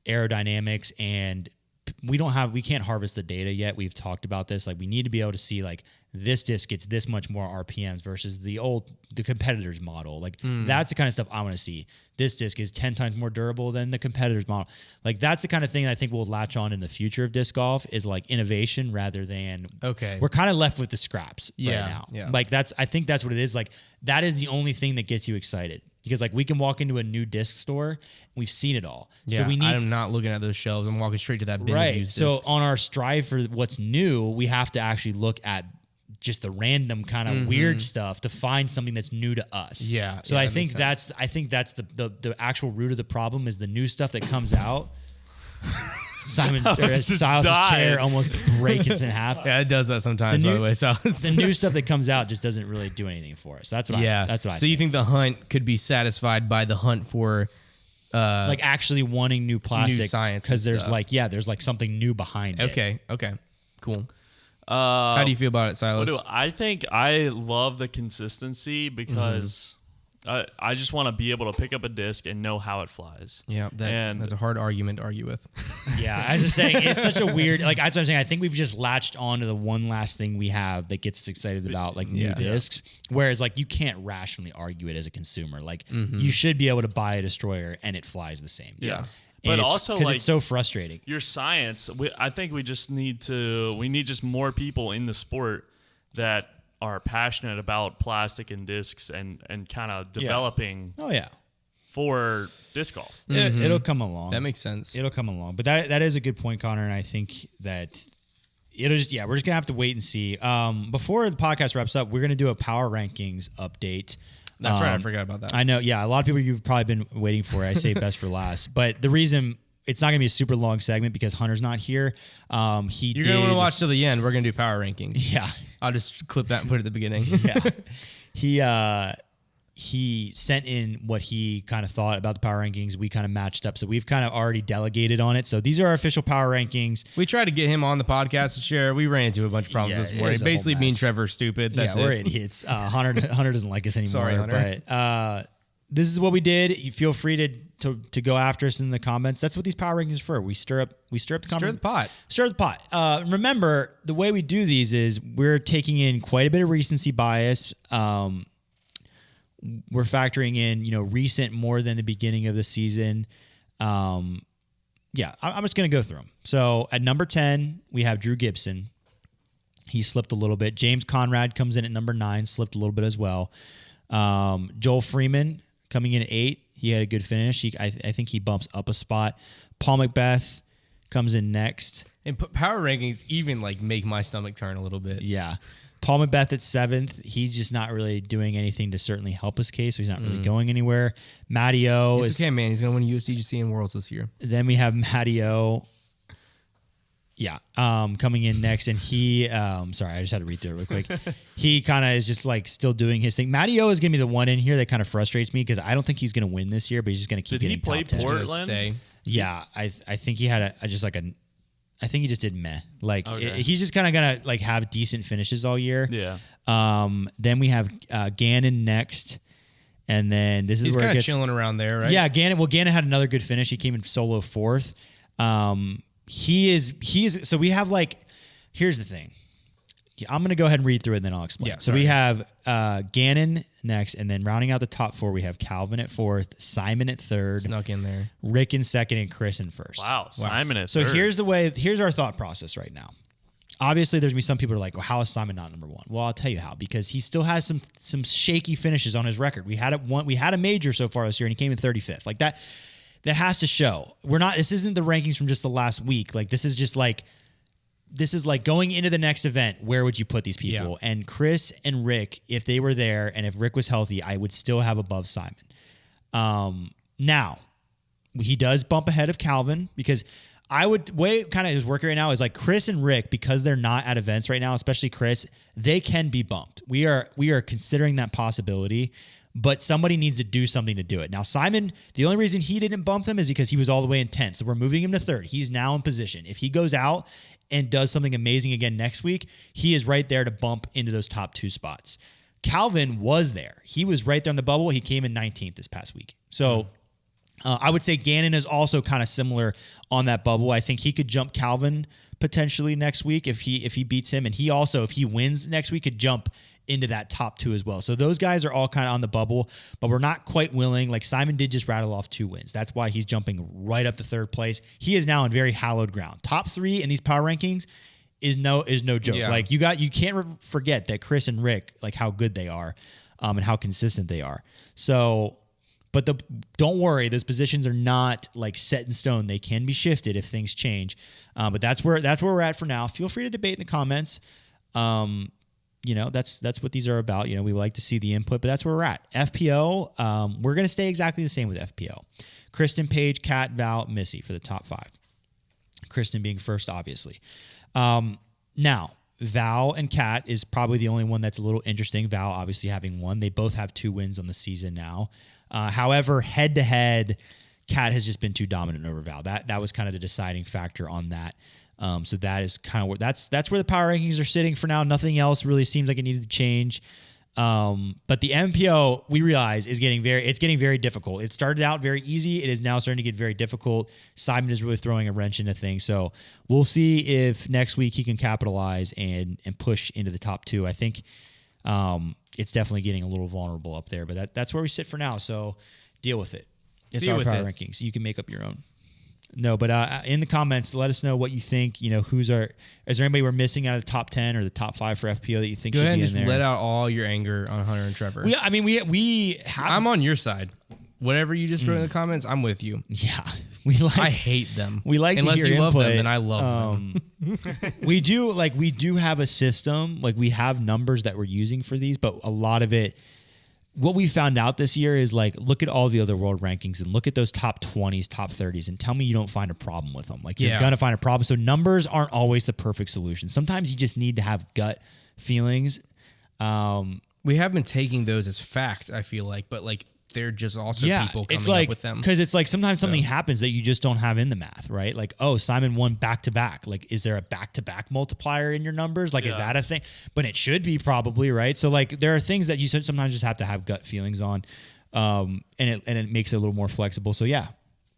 aerodynamics, and we can't harvest the data yet. We've talked about this. Like we need to be able to see like this disc gets this much more RPMs versus the competitor's model. Like that's the kind of stuff I want to see. This disc is 10 times more durable than the competitor's model. Like that's the kind of thing I think we'll latch on in the future of disc golf, is like innovation rather than we're kind of left with the scraps right now. Yeah. Like I think that's what it is. Like that is the only thing that gets you excited, because like we can walk into a new disc store and we've seen it all. Yeah, so I'm not looking at those shelves. I'm walking straight to that bin of used so discs. On our strive for what's new, we have to actually look at just the random kind of weird stuff to find something that's new to us. Yeah. So yeah, I that think makes sense. that's the actual root of the problem is the new stuff that comes out. Silas's chair almost breaks in half. Yeah, it does that sometimes, by the way. So the new stuff that comes out just doesn't really do anything for us. That's what that's what I So you think the hunt could be satisfied by the hunt for like actually wanting new plastic science because and there's stuff. there's like something new behind it. Okay, cool. How do you feel about it, Silas? I think I love the consistency because I just want to be able to pick up a disc and know how it flies. Yeah, that's a hard argument to argue with. Yeah, I was just saying, it's such a weird, like, that's what I'm saying. I think we've just latched on to the one last thing we have that gets us excited about, like, new discs. Whereas, like, you can't rationally argue it as a consumer. Like, you should be able to buy a Destroyer and it flies the same. Yeah. And But also, because like, it's so frustrating. your science, I think we need just more people in the sport that are passionate about plastic and discs and kind of developing Oh, yeah. for disc golf. It'll come along. That makes sense. It'll come along. But that is a good point, Konner, and I think that we're just going to have to wait and see. Before the podcast wraps up, we're going to do a power rankings update. That's right. I forgot about that. I know. Yeah, a lot of people you've probably been waiting for. I say best for last. But the reason it's not going to be a super long segment because Hunter's not here. You're going to want to watch till the end. We're going to do power rankings. Yeah. I'll just clip that and put it at the beginning. Yeah. He sent in what he kind of thought about the power rankings. We kind of matched up. So we've kind of already delegated on it. So these are our official power rankings. We tried to get him on the podcast to share. We ran into a bunch of problems this it morning. was a whole Basically, me and mess. Trevor are stupid. That's we're it. idiots. Hunter doesn't like us anymore. Sorry, Hunter. But this is what we did. You feel free to go after us in the comments. That's what these power rankings are for. We stir up the Stir the pot. Stir the pot. Remember, the way we do these is we're taking in quite a bit of recency bias. We're factoring in, recent more than the beginning of the season. I'm just going to go through them. So at number 10, we have Drew Gibson. He slipped a little bit. James Conrad comes in at number 9, slipped a little bit as well. Joel Freeman coming in at 8. He had a good finish. I think he bumps up a spot. Paul Macbeth comes in next. And power rankings even make my stomach turn a little bit. Yeah. Paul Macbeth at 7th. He's just not really doing anything to certainly help his case. So he's not really going anywhere. Matty O It's okay, man. He's going to win USDGC and Worlds this year. Then we have Matty O. Yeah. Coming in next. And he, sorry, I just had to read through it real quick. He kind of is just still doing his thing. Matty O is going to be the one in here that kind of frustrates me because I don't think he's going to win this year, but he's just going to keep Did he getting play top 10. Portland? Stay. Yeah. I think he had I think he just did meh. Okay. He's just kind of going to have decent finishes all year. Yeah. Then we have Gannon next. And then this is He's where kind it of gets chilling around there, right? Yeah, Gannon. Well, Gannon had another good finish. He came in solo 4th. He is. So we have here's the thing. I'm going to go ahead and read through it and then I'll explain. Yeah, so we have Gannon next, and then rounding out the top 4, we have Calvin at 4th, Simon at 3rd, Snuck in there. Rick in 2nd, and Chris in 1st. Wow. Simon at So third. here's our thought process right now. Obviously, there's going to be some people who are like, well, how is Simon not number 1? Well, I'll tell you how. Because he still has some shaky finishes on his record. We had a major so far this year, and he came in 35th. Like that has to show. This isn't the rankings from just the last week. This is going into the next event. Where would you put these people? Yeah. And Chris and Rick, if they were there, and if Rick was healthy, I would still have above Simon. Now, he does bump ahead of Calvin because way kind of his work right now is Chris and Rick, because they're not at events right now, especially Chris, they can be bumped. We are considering that possibility, but somebody needs to do something to do it. Now, Simon, the only reason he didn't bump them is because he was all the way in 10th. So we're moving him to 3rd. He's now in position. If he goes out and does something amazing again next week, he is right there to bump into those top 2 spots. Calvin was there. He was right there on the bubble. He came in 19th this past week. So I would say Gannon is also kind of similar on that bubble. I think he could jump Calvin potentially next week if he beats him. And he also, if he wins next week, could jump into that top 2 as well. So those guys are all kind of on the bubble, but we're not quite willing. Simon did just rattle off 2 wins. That's why he's jumping right up to 3rd place. He is now in very hallowed ground. Top 3 in these power rankings is no joke. Yeah. You can't forget that Chris and Rick, how good they are, and how consistent they are. So, but don't worry, those positions are not set in stone. They can be shifted if things change. But that's where we're at for now. Feel free to debate in the comments. that's what these are about. We like to see the input, but that's where we're at. FPO, we're going to stay exactly the same with FPO. Kristen, Paige, Kat, Val, Missy for the top 5. Kristen being first, obviously. Now, Val and Kat is probably the only one that's a little interesting. Val obviously having won. They both have 2 wins on the season now. However, head-to-head, Kat has just been too dominant over Val. That was kind of the deciding factor on that. So that is kind of where that's where the power rankings are sitting for now. Nothing else really seems like it needed to change. But the MPO, we realize, is getting very difficult. It started out very easy. It is now starting to get very difficult. Simon is really throwing a wrench into things. So we'll see if next week he can capitalize and push into the top 2. I think it's definitely getting a little vulnerable up there, but that's where we sit for now. So deal with it. It's our power rankings. You can make up your own. No, but in the comments, let us know what you think. Is there anybody we're missing out of the top 10 or the top 5 for FPO that you think should be in there? Go ahead and just let out all your anger on Hunter and Trevor. We have. I'm on your side. Whatever you just wrote in the comments, I'm with you. Yeah, I hate them. We like unless to hear you input. love them, then I love them. We do have a system. We have numbers that we're using for these, but a lot of it. What we found out this year is look at all the other world rankings and look at those top 20s, top 30s, and tell me you don't find a problem with them. You're going to find a problem. So numbers aren't always the perfect solution. Sometimes you just need to have gut feelings. We have been taking those as fact, I feel like, but they're just also people coming up with them. Because it's sometimes something happens that you just don't have in the math, right? Simon won back-to-back. Is there a back-to-back multiplier in your numbers? Is that a thing? But it should be probably, right? So there are things that you sometimes just have to have gut feelings on, and it makes it a little more flexible. So yeah,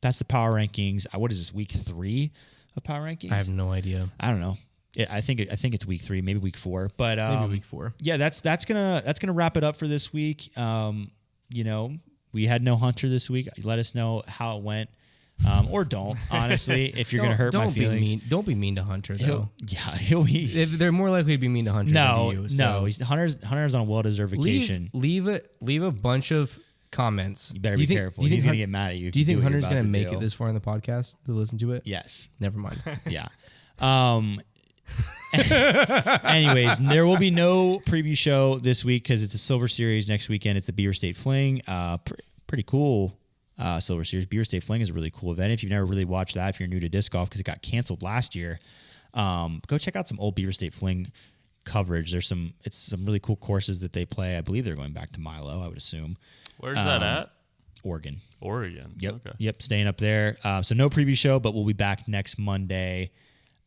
that's the power rankings. What is this, week 3 of power rankings? I have no idea. I don't know. I think it's week 3, maybe week 4. But maybe week 4. Yeah, that's gonna wrap it up for this week. We had no Hunter this week. Let us know how it went, or don't. Honestly, if you're gonna hurt my feelings, don't be mean to Hunter though. He'll be. They're more likely to be mean to Hunter than to you. So. No. Hunter's on a well-deserved vacation. Leave a bunch of comments. You better be careful. He's gonna get mad at you. Do you think Hunter's gonna make it this far in the podcast to listen to it? Yes. Never mind. Yeah. Anyways, there will be no preview show this week because it's a Silver Series. Next weekend, it's the Beaver State Fling. Pretty cool Silver Series. Beaver State Fling is a really cool event. If you've never really watched that, if you're new to disc golf because it got canceled last year, go check out some old Beaver State Fling coverage. There's some really cool courses that they play. I believe they're going back to Milo, I would assume. Where's that at? Oregon. Yep. Okay. Yep. Staying up there. So no preview show, but we'll be back next Monday.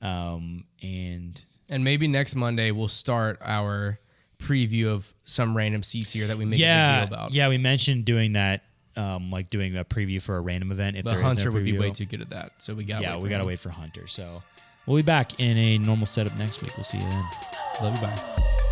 And maybe next Monday we'll start our preview of some random seats here that we make a big deal about. Yeah, we mentioned doing that, doing a preview for a random event. But Hunter would be way too good at that, so we got to wait for Hunter. So we'll be back in a normal setup next week. We'll see you then. Love you. Bye.